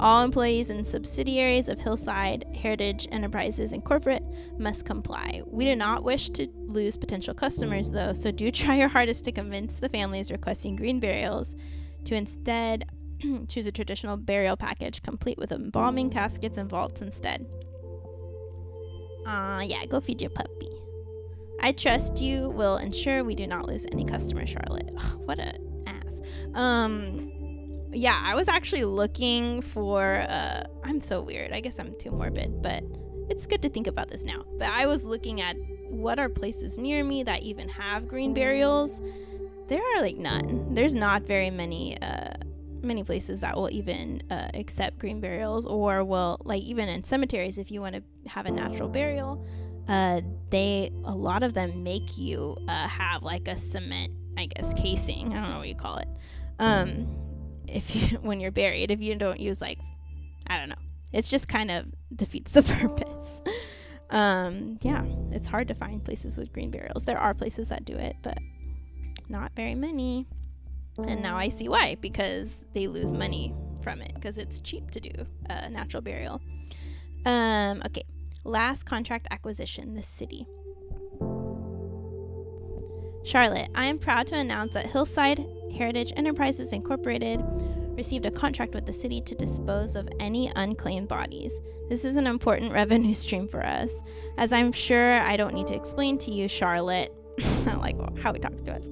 All employees and subsidiaries of Hillside Heritage Enterprises Incorporated must comply. We do not wish to lose potential customers though, so do try your hardest to convince the families requesting green burials to instead choose a traditional burial package complete with embalming, caskets, and vaults instead. Yeah, go feed your puppy. I trust you will ensure we do not lose any customers, Charlotte. Ugh, what a ass. Yeah, I was actually looking for, I'm so weird. I guess I'm too morbid, but it's good to think about this now. But I was looking at what are places near me that even have green burials. There are like none. There's not very many, many places that will even accept green burials, or will, like, even in cemeteries, if you want to have a natural burial, a lot of them make you have like a cement, I guess, casing. I don't know what you call it. If you when you're buried, if you don't use, like, I don't know, it's just kind of defeats the purpose. Yeah, it's hard to find places with green burials. There are places that do it, but not very many. And now I see why, because they lose money from it, because it's cheap to do a natural burial. Okay, last contract acquisition, the city. Charlotte, I am proud to announce that Hillside Heritage Enterprises Incorporated received a contract with the city to dispose of any unclaimed bodies. This is an important revenue stream for us. As I'm sure I don't need to explain to you, Charlotte, like how he talks to us.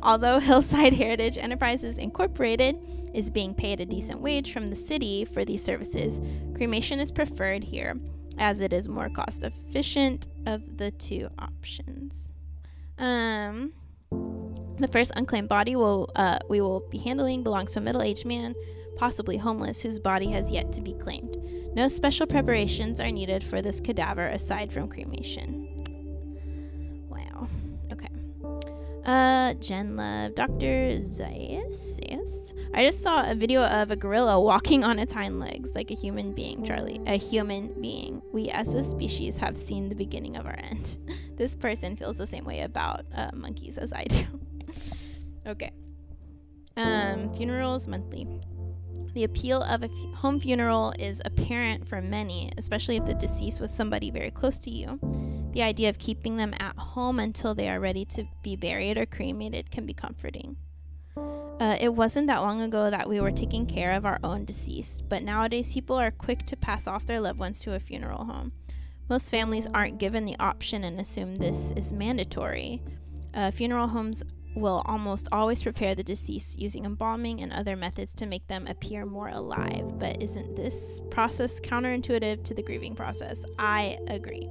Although Hillside Heritage Enterprises Incorporated is being paid a decent wage from the city for these services, cremation is preferred here, as it is more cost efficient of the two options. The first unclaimed body we will be handling belongs to a middle-aged man, possibly homeless, whose body has yet to be claimed. No special preparations are needed for this cadaver aside from cremation. Wow. Okay. Jen Love, Dr. Zayas. Yes. I just saw a video of a gorilla walking on its hind legs like a human being, Charlie. A human being. We as a species have seen the beginning of our end. This person feels the same way about monkeys as I do. Okay. Funerals monthly. The appeal of a home funeral is apparent for many, especially if the deceased was somebody very close to you. The idea of keeping them at home until they are ready to be buried or cremated can be comforting. It wasn't that long ago that we were taking care of our own deceased, but nowadays people are quick to pass off their loved ones to a funeral home. Most families aren't given the option and assume this is mandatory. Funeral homes will almost always prepare the deceased using embalming and other methods to make them appear more alive. But isn't this process counterintuitive to the grieving process? I agree.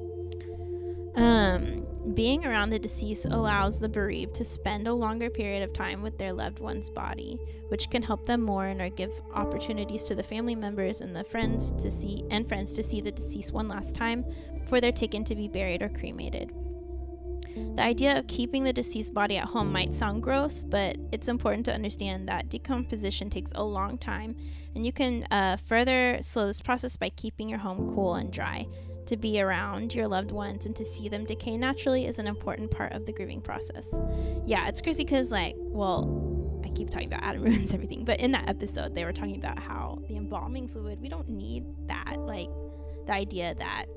Being around the deceased allows the bereaved to spend a longer period of time with their loved one's body, which can help them mourn or give opportunities to the family members and the friends to see the deceased one last time before they're taken to be buried or cremated. The idea of keeping the deceased body at home might sound gross, but it's important to understand that decomposition takes a long time, and you can further slow this process by keeping your home cool and dry. To be around your loved ones and to see them decay naturally is an important part of the grieving process. Yeah, it's crazy because, like, well, I keep talking about Adam ruins everything, but in that episode, they were talking about how the embalming fluid, we don't need that. Like, the idea that,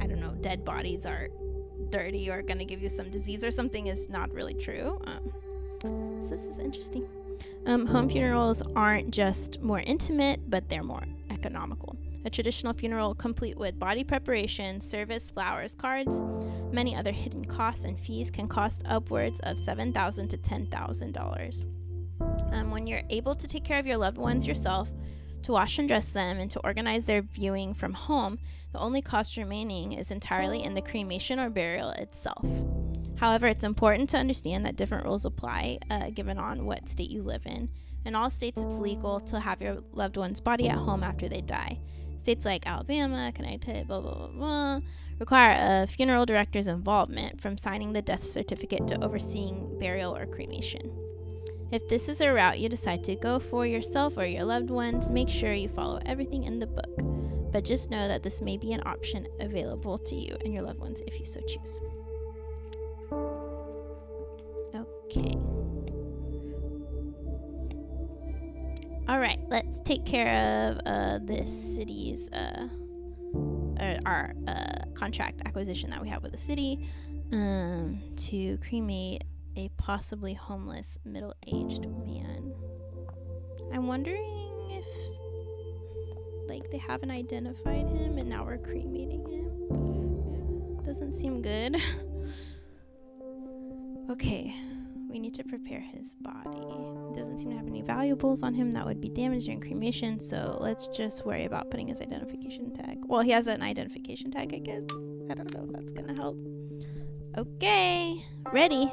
I don't know, dead bodies are dirty or going to give you some disease or something is not really true. So this is interesting. Home funerals aren't just more intimate, but they're more economical. A traditional funeral complete with body preparation, service, flowers, cards, many other hidden costs and fees can cost upwards of $7,000 to $10,000. When you're able to take care of your loved ones yourself, to wash and dress them, and to organize their viewing from home, the only cost remaining is entirely in the cremation or burial itself. However, it's important to understand that different rules apply given on what state you live in. In all states, it's legal to have your loved one's body at home after they die. States like Alabama, Connecticut, blah, blah, blah, blah, require a funeral director's involvement, from signing the death certificate to overseeing burial or cremation. If this is a route you decide to go for yourself or your loved ones, make sure you follow everything in the book. But just know that this may be an option available to you and your loved ones if you so choose. Okay. All right, let's take care of this city's our contract acquisition that we have with the city to cremate a possibly homeless middle-aged man. I'm wondering if, like, they haven't identified him and now we're cremating him. Yeah, doesn't seem good. Okay. We need to prepare his body. Doesn't seem to have any valuables on him that would be damaged during cremation, so let's just worry about putting his identification tag. Well, he has an identification tag, I guess. I don't know if that's gonna help. Okay, ready.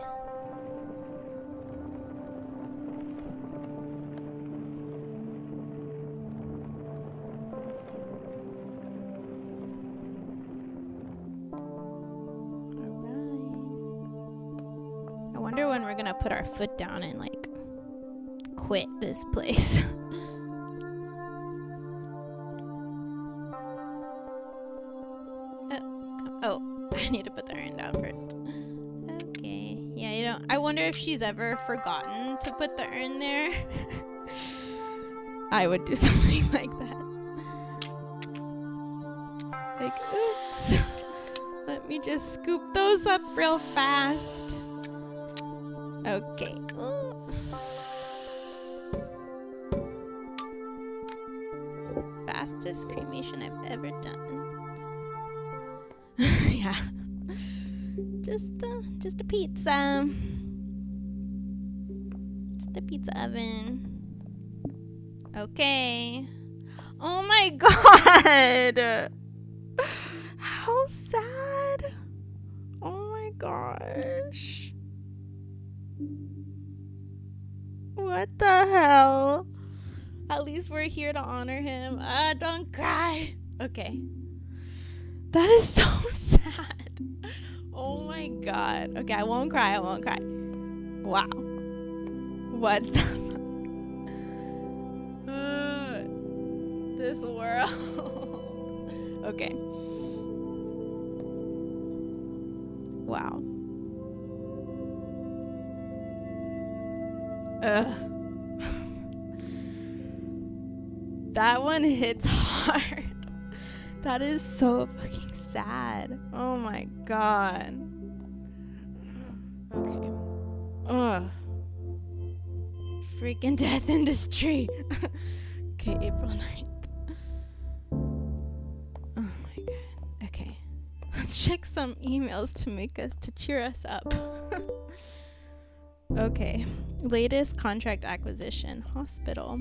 wonder when we're gonna put our foot down and like quit this place. Oh, I need to put the urn down first. Okay. Yeah, you know, I wonder if she's ever forgotten to put the urn there. I would do something like that. Like, oops. Let me just scoop those up real fast. Okay. Ooh. Fastest cremation I've ever done. Yeah. Just a pizza. Just a pizza oven. Okay. Oh my god. How sad. Oh my gosh. What the hell? At least we're here to honor him. Don't cry. Okay. That is so sad. Oh my god. Okay, I won't cry. Wow. What the fuck? This world. Okay. Wow. That one hits hard. That is so fucking sad. Oh my god. Okay. Ugh. Freaking death industry. Okay, April 9th. Oh my god. Okay. Let's check some emails to cheer us up. Okay. Latest contract acquisition, hospital.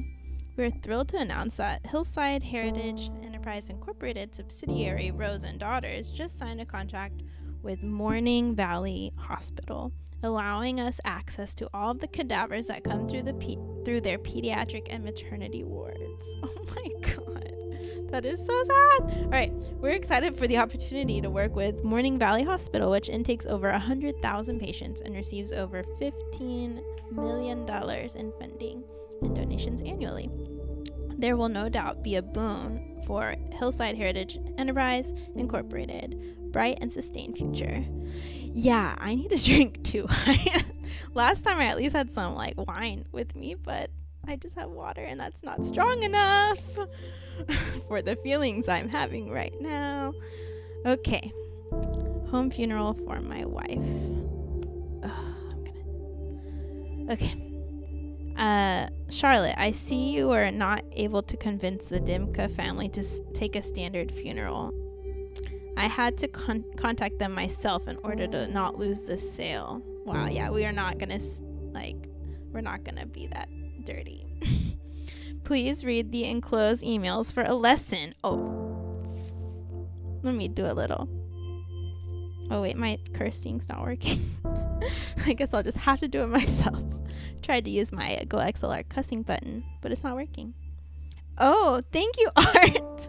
We're thrilled to announce that Hillside Heritage Enterprise Incorporated subsidiary Rose and Daughters just signed a contract with Morning Valley Hospital, allowing us access to all of the cadavers that come through their pediatric and maternity wards. Oh my god. That is so sad. All right, we're excited for the opportunity to work with Morning Valley Hospital, which intakes over 100,000 patients and receives over $15 million in funding and donations annually. There will no doubt be a boon for Hillside Heritage Enterprise Incorporated. Bright and sustained future. Yeah, I need a drink too. Last time I at least had some like wine with me, but I just have water and that's not strong enough for the feelings I'm having right now. Okay. Home funeral for my wife. Okay. Charlotte, I see you were not able to convince the Dimka family to take a standard funeral. I had to contact them myself in order to not lose this sale. Wow, yeah, we are not gonna, we're not gonna be that dirty. Please read the enclosed emails for a lesson. Oh, let me do a little. Oh wait, my cursing's not working. I guess I'll just have to do it myself. Tried to use my Go XLR cussing button, but it's not working. Oh, thank you, Art.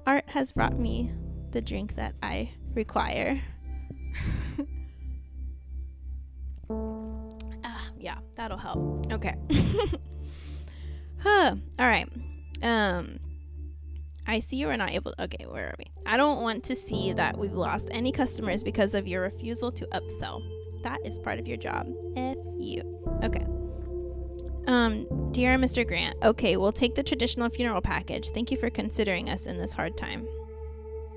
Art has brought me the drink that I require. Yeah, that'll help. Okay. All right. I see you are not able to, okay, where are we? I don't want to see that we've lost any customers because of your refusal to upsell. That is part of your job. F you. Okay. Dear Mr. Grant, okay, we'll take the traditional funeral package. Thank you for considering us in this hard time.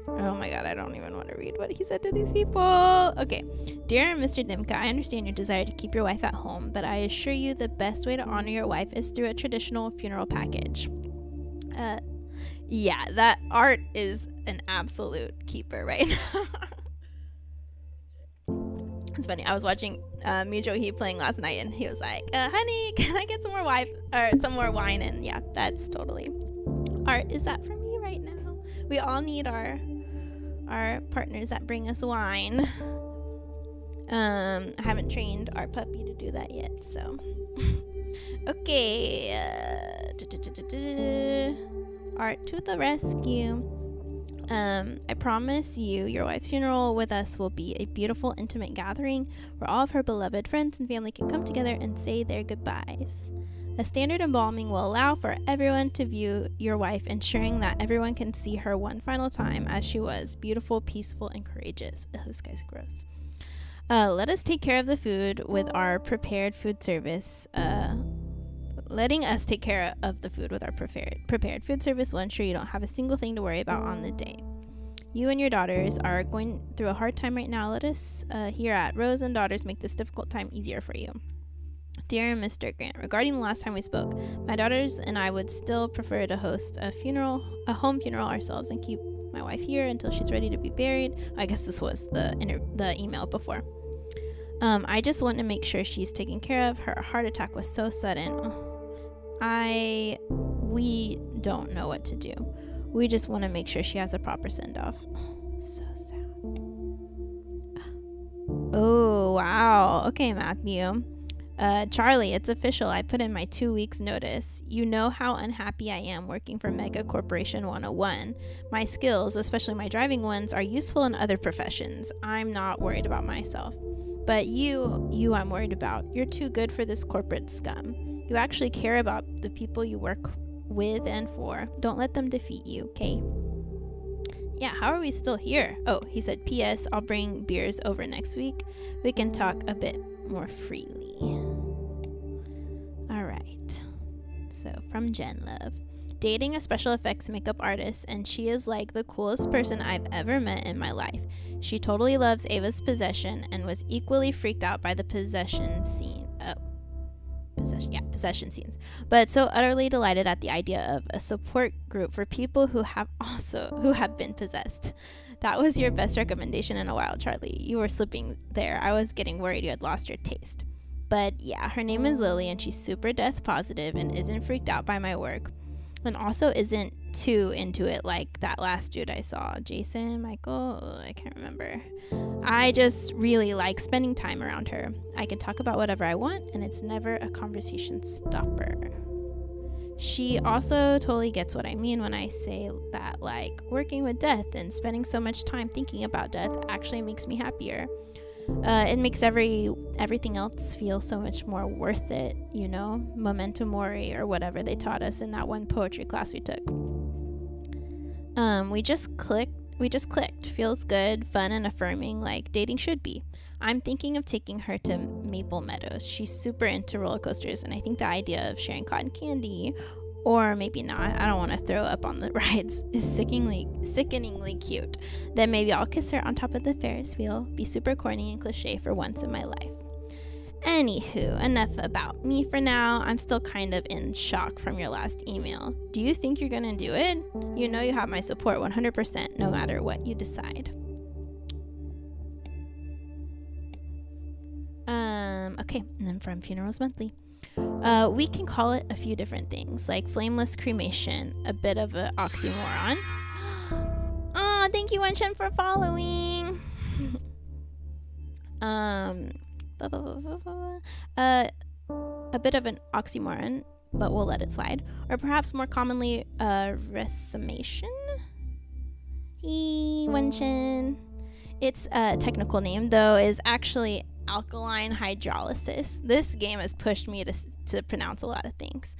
Oh my god, I don't even want to read what he said to these people. Okay. Dear Mr. Dimka, I understand your desire to keep your wife at home, but I assure you the best way to honor your wife is through a traditional funeral package. Yeah, that Art is an absolute keeper right now. It's funny, I was watching Mijo He playing last night and he was like, honey, can I get some more wine? And yeah, that's totally Art. Is that for me right now? We all need our partners that bring us wine. I haven't trained our puppy to do that yet, so okay. Art to the rescue. I promise you, your wife's funeral with us will be a beautiful, intimate gathering where all of her beloved friends and family can come together and say their goodbyes. A standard embalming will allow for everyone to view your wife, ensuring that everyone can see her one final time as she was, beautiful, peaceful, and courageous. Ugh, this guy's gross. Let us take care of the food with our prepared food service. Letting us take care of the food with our prepared food service will ensure you don't have a single thing to worry about on the day. You and your daughters are going through a hard time right now. Let us here at Rose and Daughters make this difficult time easier for you. Dear Mr. Grant, regarding the last time we spoke, my daughters and I would still prefer to host a home funeral ourselves and keep my wife here until she's ready to be buried. I guess this was the email before. I just want to make sure she's taken care of. Her heart attack was so sudden. We don't know what to do. We just want to make sure she has a proper send-off. So sad. Oh, wow. Okay, Matthew. Charlie, it's official. I put in my 2 weeks notice. You know how unhappy I am working for Mega Corporation 101. My skills, especially my driving ones, are useful in other professions. I'm not worried about myself. But you I'm worried about. You're too good for this corporate scum. You actually care about the people you work with and for. Don't let them defeat you, okay? Yeah, how are we still here? Oh, he said, P.S. I'll bring beers over next week. We can talk a bit more freely. All right. So, from Jen Love. Dating a special effects makeup artist, and she is like the coolest person I've ever met in my life. She totally loves Ava's possession and was equally freaked out by the possession scene. Possession scenes. But so utterly delighted at the idea of a support group for people who have been possessed. That was your best recommendation in a while, Charlie. You were slipping there. I was getting worried you had lost your taste. But yeah, her name is Lily, and she's super death positive and isn't freaked out by my work. And also isn't too into it like that last dude I saw. Michael, I can't remember. I just really like spending time around her. I can talk about whatever I want, and it's never a conversation stopper. She also totally gets what I mean when I say that, like, working with death and spending so much time thinking about death actually makes me happier. It makes everything else feel so much more worth it, you know? Memento mori, or whatever they taught us in that one poetry class we took. We just clicked. Feels good, fun, and affirming, like dating should be. I'm thinking of taking her to Maple Meadows. She's super into roller coasters, and I think the idea of sharing cotton candy, or maybe not, I don't want to throw up on the rides, is sickeningly cute. Then maybe I'll kiss her on top of the Ferris wheel. Be super corny and cliche for once in my life. Anywho, enough about me for now. I'm still kind of in shock from your last email. Do you think you're gonna do it? You know you have my support 100%, no matter what you decide. Okay, and then from Funerals Monthly. We can call it a few different things, like flameless cremation, a bit of an oxymoron. Oh, thank you, Wenshin, for following. A bit of an oxymoron, but we'll let it slide. Or perhaps more commonly, resumation. Wenshin. Its technical name, though, is actually alkaline hydrolysis. This game has pushed me to pronounce a lot of things.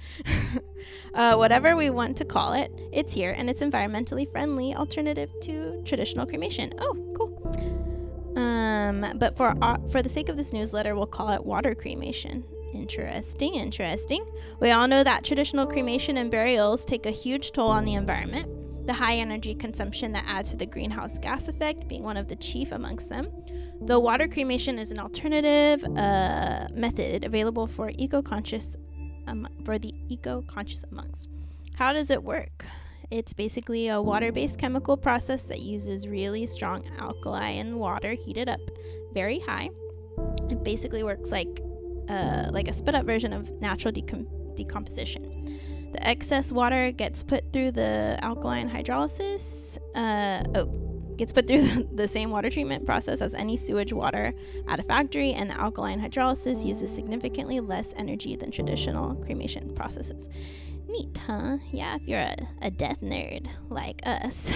Whatever we want to call it, it's here, and it's environmentally friendly alternative to traditional cremation. Oh, cool. But for the sake of this newsletter, we'll call it water cremation. Interesting. We all know that traditional cremation and burials take a huge toll on the environment. The high energy consumption that adds to the greenhouse gas effect being one of the chief amongst them. Though water cremation is an alternative method available for the eco-conscious amongst. How does it work? It's basically a water-based chemical process that uses really strong alkali in water heated up very high. It basically works like a sped-up version of natural decomposition. The excess water gets put through the alkaline hydrolysis. Gets put through the same water treatment process as any sewage water at a factory, and the alkaline hydrolysis uses significantly less energy than traditional cremation processes. Neat, huh? Yeah, if you're a death nerd like us.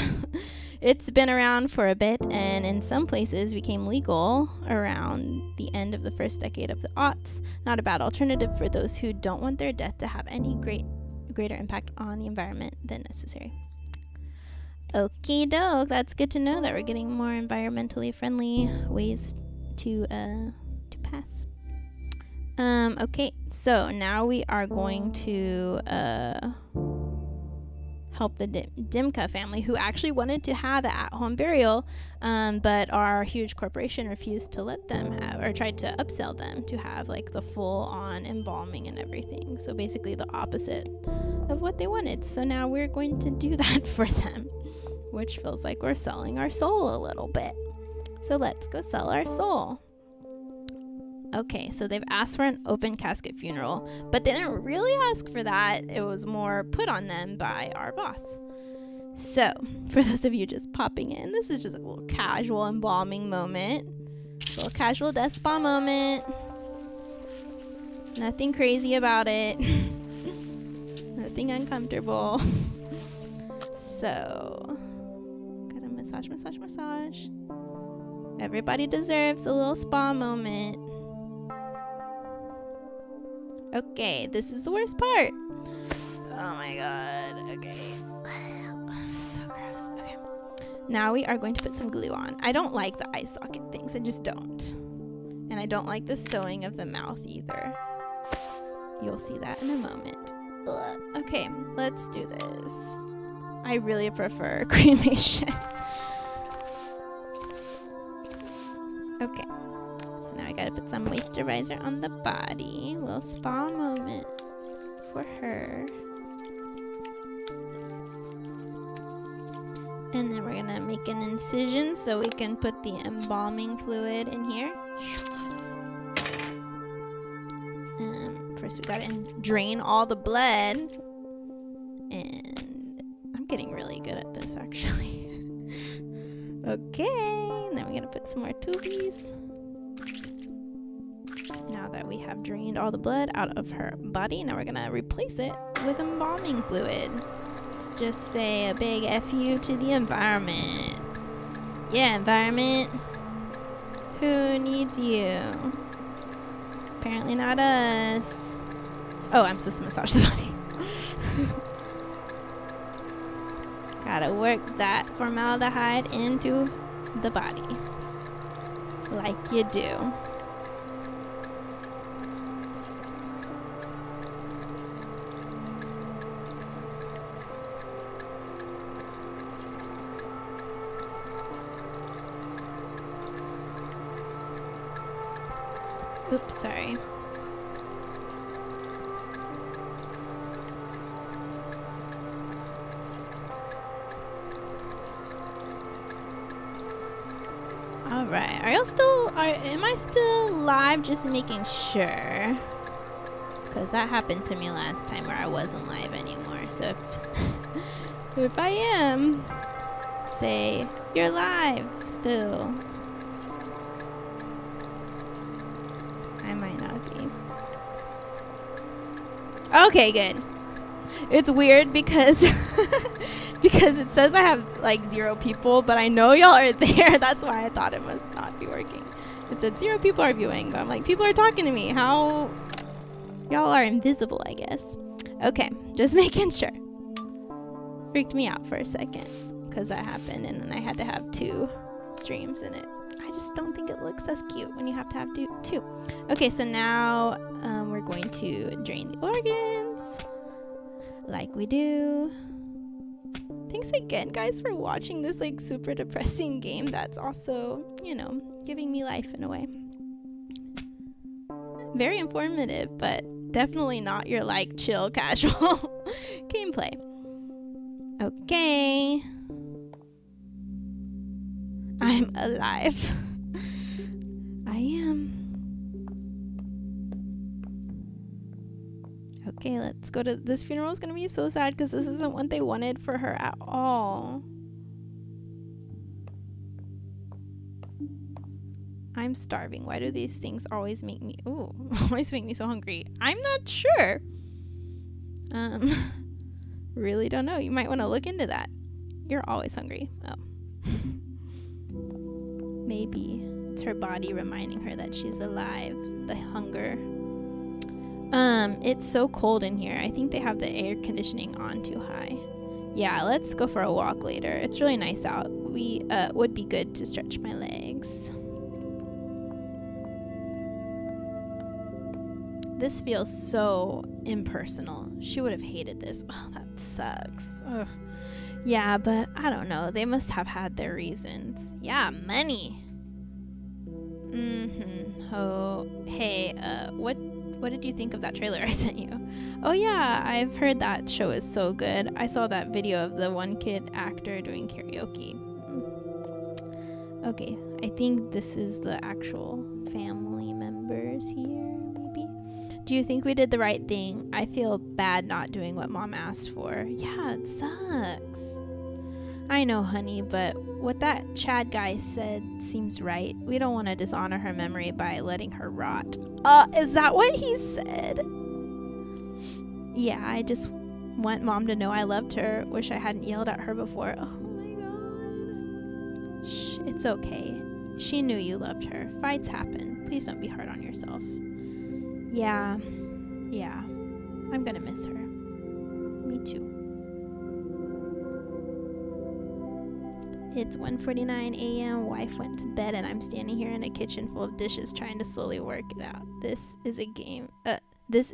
It's been around for a bit, and in some places became legal around the end of the first decade of the aughts. Not a bad alternative for those who don't want their death to have any greater impact on the environment than necessary. Okie doke, that's good to know that we're getting more environmentally friendly ways to pass. Okay, so now we are going to help the Dimka family, who actually wanted to have an at-home burial, but our huge corporation refused to let them have, or tried to upsell them to have like the full-on embalming and everything. So basically the opposite of what they wanted. So now we're going to do that for them, which feels like we're selling our soul a little bit. So let's go sell our soul. Okay, so they've asked for an open casket funeral, but they didn't really ask for that. It was more put on them by our boss. So, for those of you just popping in, this is just a little casual embalming moment. A little casual death spa moment. Nothing crazy about it. Nothing uncomfortable. So, gotta massage. Everybody deserves a little spa moment. Okay, this is the worst part. Oh my god. Okay. So gross. Okay. Now we are going to put some glue on. I don't like the eye socket things. I just don't. And I don't like the sewing of the mouth either. You'll see that in a moment. Ugh. Okay, let's do this. I really prefer cremation. Okay. So now I gotta put some moisturizer on the body. A little spa moment for her. And then we're gonna make an incision so we can put the embalming fluid in here. First we gotta drain all the blood. And I'm getting really good at this actually. Okay, and then we're gonna put some more tubies. Now that we have drained all the blood out of her body, now we're gonna replace it with embalming fluid. To just say a big F you to the environment. Yeah, environment. Who needs you? Apparently not us. Oh, I'm supposed to massage the body. Gotta work that formaldehyde into the body. Like you do. Oops, sorry. Alright, am I still live? Just making sure. Because that happened to me last time where I wasn't live anymore. So if I am, say, you're live still. I might not be. Okay, good. It's weird because because it says I have like 0 people, but I know y'all are there. That's why I thought it must not be working. It said 0 people are viewing, but I'm like, people are talking to me. How? Y'all are invisible, I guess. Okay, just making sure. Freaked me out for a second because that happened, and then I had to have 2 streams in it. I just don't think it looks as cute when you have to have 2. Okay, so now we're going to drain the organs like we do. Thanks again, guys, for watching this like super depressing game that's also, you know, giving me life in a way. Very informative, but definitely not your like chill casual gameplay. Okay. I'm alive. I am. Okay, let's go to this funeral. Is gonna be so sad because this isn't what they wanted for her at all. I'm starving. Why do these things always make me always make me so hungry? I'm not sure. Really don't know. You might want to look into that. You're always hungry. Oh. Maybe it's her body reminding her that she's alive. The hunger. It's so cold in here. I think they have the air conditioning on too high. Yeah, let's go for a walk later. It's really nice out. We would be good to stretch my legs. This feels so impersonal. She would have hated this. Oh, that sucks. Ugh. Yeah, but I don't know. They must have had their reasons. Yeah, money. Oh, hey, what did you think of that trailer I sent you? Oh yeah, I've heard that show is so good. I saw that video of the one kid actor doing karaoke. Okay, I think this is the actual family members here, maybe. Do you think we did the right thing? I feel bad not doing what Mom asked for. Yeah, it sucks. I know, honey, but what that Chad guy said seems right. We don't want to dishonor her memory by letting her rot. Is that what he said? Yeah, I just want Mom to know I loved her. Wish I hadn't yelled at her before. Oh my God. Shh, it's okay. She knew you loved her. Fights happen. Please don't be hard on yourself. Yeah. I'm gonna miss her. Me too. It's 1:49 a.m. Wife went to bed and I'm standing here in a kitchen full of dishes trying to slowly work it out. This is a game. This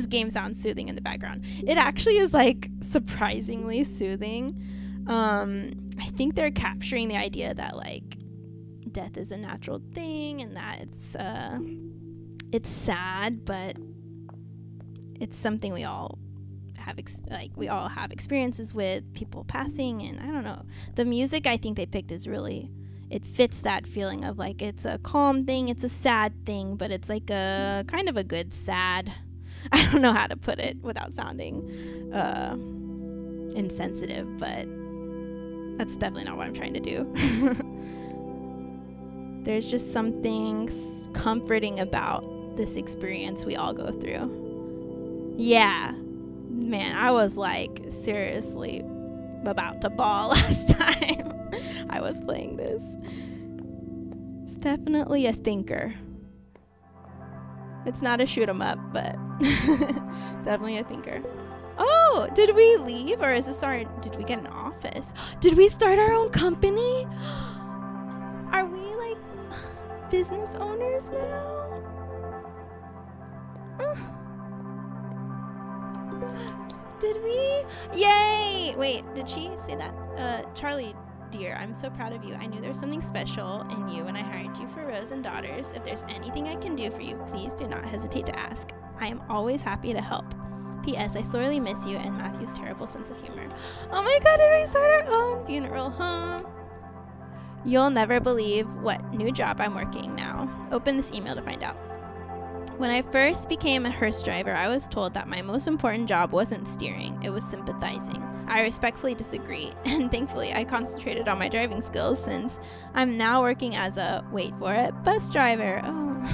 game sounds soothing in the background. It actually is like surprisingly soothing. I think they're capturing the idea that like death is a natural thing and that it's sad, but it's something we all have experiences with, people passing, and I don't know. The music I think they picked is really, it fits that feeling of like it's a calm thing, it's a sad thing, but it's like a kind of a good sad. I don't know how to put it without sounding insensitive, but that's definitely not what I'm trying to do. There's just something comforting about this experience we all go through. Yeah. Man, I was like seriously about to bawl last time I was playing this. It's definitely a thinker. It's not a shoot 'em up, but definitely a thinker. Oh, did we leave or is this did we get an office? Did we start our own company? Are we like business owners now? Did we? Yay! Wait, did she say that? Charlie, dear, I'm so proud of you. I knew there was something special in you when I hired you for Rose and Daughters. If there's anything I can do for you, please do not hesitate to ask. I am always happy to help. P.S. I sorely miss you and Matthew's terrible sense of humor. Oh my God, did we start our own funeral home? You'll never believe what new job I'm working now. Open this email to find out. When I first became a hearse driver, I was told that my most important job wasn't steering, it was sympathizing. I respectfully disagree, and thankfully I concentrated on my driving skills since I'm now working as a, wait for it, bus driver. Oh,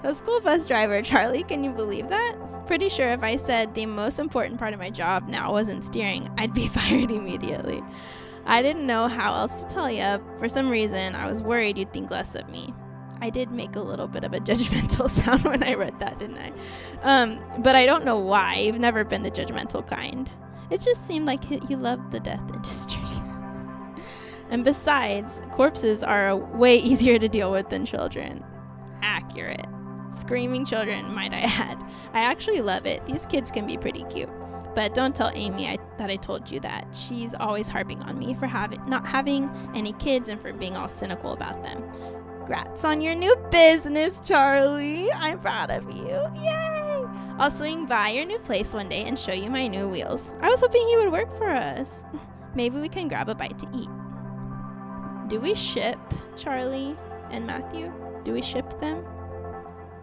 a school bus driver. Charlie, can you believe that? Pretty sure if I said the most important part of my job now wasn't steering, I'd be fired immediately. I didn't know how else to tell you. For some reason, I was worried you'd think less of me. I did make a little bit of a judgmental sound when I read that, didn't I? But I don't know why. You've never been the judgmental kind. It just seemed like you loved the death industry. And besides, corpses are way easier to deal with than children. Accurate. Screaming children, might I add. I actually love it. These kids can be pretty cute. But don't tell Amy that I told you that. She's always harping on me for not having any kids and for being all cynical about them. Congrats on your new business, Charlie. I'm proud of you. Yay! I'll swing by your new place one day and show you my new wheels. I was hoping he would work for us. Maybe we can grab a bite to eat. Do we ship Charlie and Matthew? Do we ship them?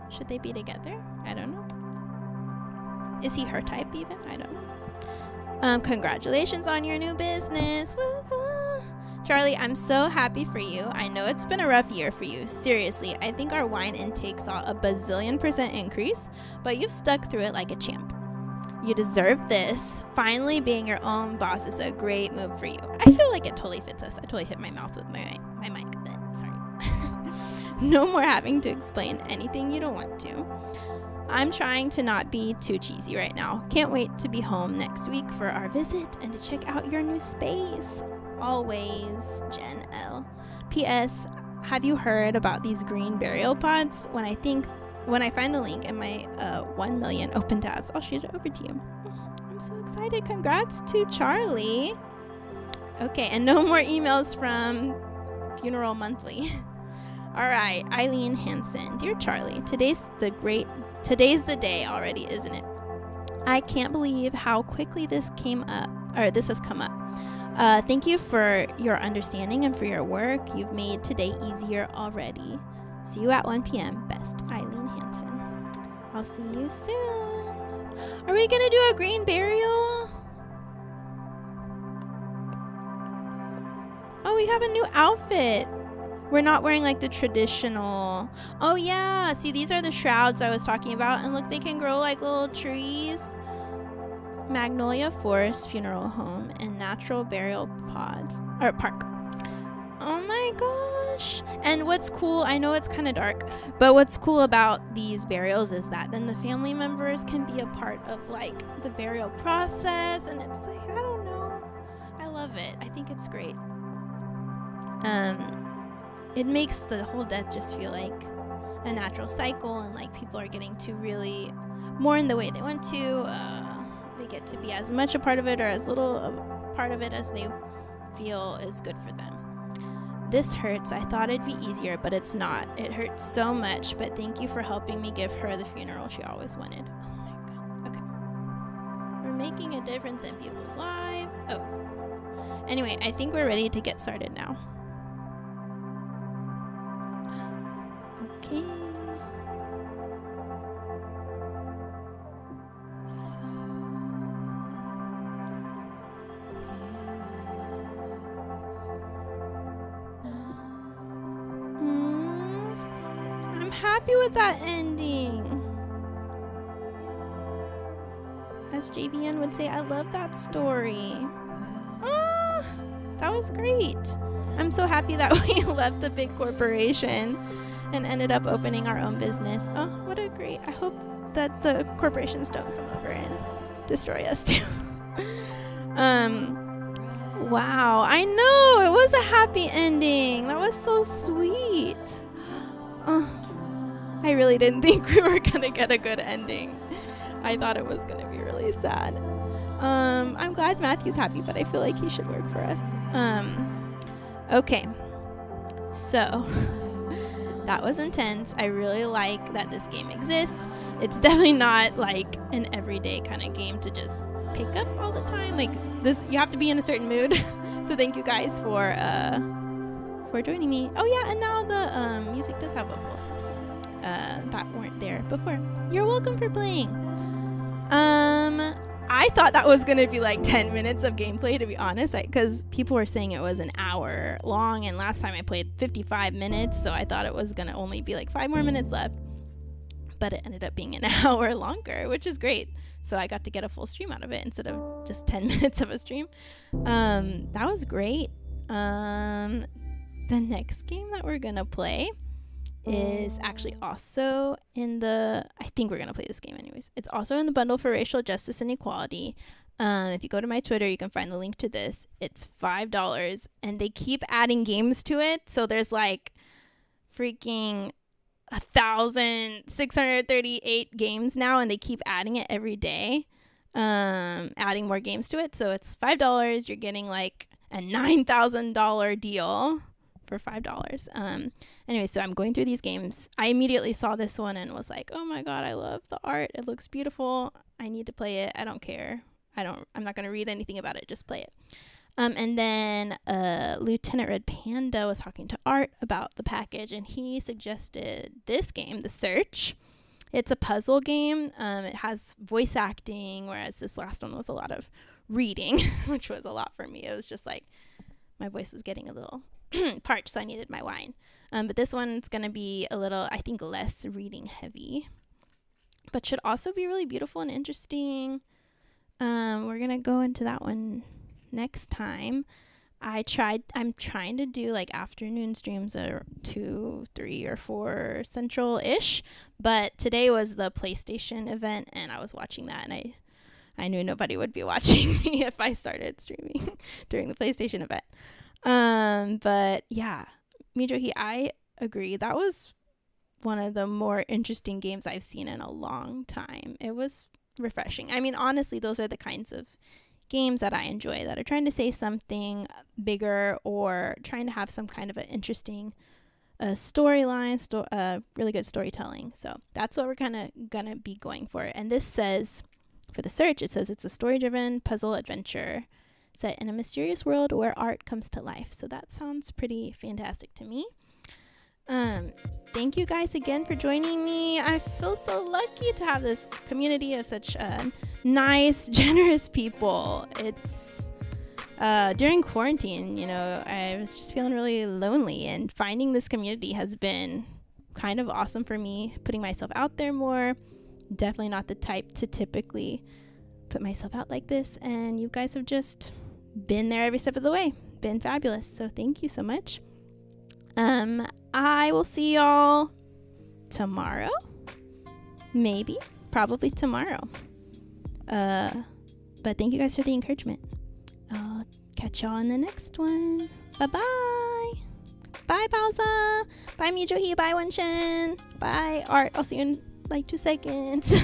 Should they be together? I don't know. Is he her type even? I don't know. Congratulations on your new business. Woo woo. Charlie, I'm so happy for you. I know it's been a rough year for you. Seriously, I think our wine intake saw a bazillion% increase, but you've stuck through it like a champ. You deserve this. Finally being your own boss is a great move for you. I feel like it totally fits us. I totally hit my mouth with my mic, but sorry. No more having to explain anything you don't want to. I'm trying to not be too cheesy right now. Can't wait to be home next week for our visit and to check out your new space. Always, Jen L. P.S. Have you heard about these green burial pods? When I find the link in my 1 million open tabs, I'll shoot it over to you. I'm so excited. Congrats to Charlie. Okay, and no more emails from Funeral Monthly. All right, Eileen Hansen. Dear Charlie, today's the day already, isn't it? I can't believe how quickly this has come up. Thank you for your understanding and for your work. You've made today easier already. See you at 1 p.m. Best, Eileen Hansen. I'll see you soon. Are we gonna do a green burial? Oh, we have a new outfit. We're not wearing like the traditional. Oh yeah, see, these are the shrouds I was talking about, and look, they can grow like little trees. Magnolia Forest Funeral Home and Natural Burial Park. Oh my gosh. And what's cool, I know it's kind of dark, but what's cool about these burials is that then the family members can be a part of like the burial process, and it's like, I don't know, I love it. I think it's great. It makes the whole death just feel like a natural cycle, and like people are getting to really mourn the way they want to. They get to be as much a part of it or as little a part of it as they feel is good for them. This hurts. I thought it'd be easier, but it's not. It hurts so much, but thank you for helping me give her the funeral she always wanted. Oh my God. Okay. We're making a difference in people's lives. Oh. Anyway, I think we're ready to get started now. Okay. I'm happy with that ending. As JVN would say, I love that story. Ah, that was great. I'm so happy that we left the big corporation and ended up opening our own business. Oh, what a great. I hope that the corporations don't come over and destroy us too. Wow, I know, it was a happy ending. That was so sweet. I really didn't think we were gonna get a good ending. I thought it was gonna be really sad. I'm glad Matthew's happy, but I feel like he should work for us. Okay, so that was intense. I really like that this game exists. It's definitely not like an everyday kind of game to just pick up all the time. Like this, you have to be in a certain mood. So thank you guys for joining me. Oh yeah, and now the music does have vocals that weren't there before. You're welcome for playing. I thought that was gonna be like 10 minutes of gameplay, to be honest, because people were saying it was an hour long, and last time I played 55 minutes, so I thought it was gonna only be like 5 more minutes left, but it ended up being an hour longer, which is great. So I got to get a full stream out of it instead of just 10 minutes of a stream. That was great. The next game that we're gonna play is actually also in the, I think we're gonna play this game anyways. It's also in the bundle for racial justice and equality. If you go to my Twitter, you can find the link to this. It's $5, and they keep adding games to it. So there's like freaking 1,638 games now, and they keep adding it every day, adding more games to it. So it's $5. You're getting like a $9,000 deal for $5. Anyway, so I'm going through these games. I immediately saw this one and was like, oh my God, I love the art. It looks beautiful. I need to play it. I don't care. I'm not going to read anything about it. Just play it. And then Lieutenant Red Panda was talking to Art about the package, and he suggested this game, The Search. It's a puzzle game. It has voice acting, whereas this last one was a lot of reading, which was a lot for me. It was just like my voice was getting a little parched, so I needed my wine. But this one's going to be a little, I think, less reading heavy, but should also be really beautiful and interesting. We're gonna go into that one next time. I'm trying to do like afternoon streams at 2, 3, or 4 central-ish, but today was the PlayStation event, and I was watching that, and I knew nobody would be watching me if I started streaming during the PlayStation event. But yeah, Mijohi, I agree. That was one of the more interesting games I've seen in a long time. It was refreshing. I mean, honestly, those are the kinds of games that I enjoy, that are trying to say something bigger or trying to have some kind of an interesting storyline, really good storytelling. So that's what we're kind of gonna be going for. And this says, for the search, it says it's a story-driven puzzle adventure set in a mysterious world where art comes to life. So that sounds pretty fantastic to me. Thank you guys again for joining me. I feel so lucky to have this community of such nice, generous people. It's during quarantine, I was just feeling really lonely, and finding this community has been kind of awesome for me, putting myself out there more. Definitely not the type to typically put myself out like this, and you guys have just been there every step of the way. Been fabulous. So thank you so much. I will see y'all tomorrow. Maybe. Probably tomorrow. But thank you guys for the encouragement. I'll catch y'all in the next one. Bye-bye. Bye, Pausa. Bye, Mijohi. Bye, Wenshin. Bye, Art. I'll see you in like 2 seconds.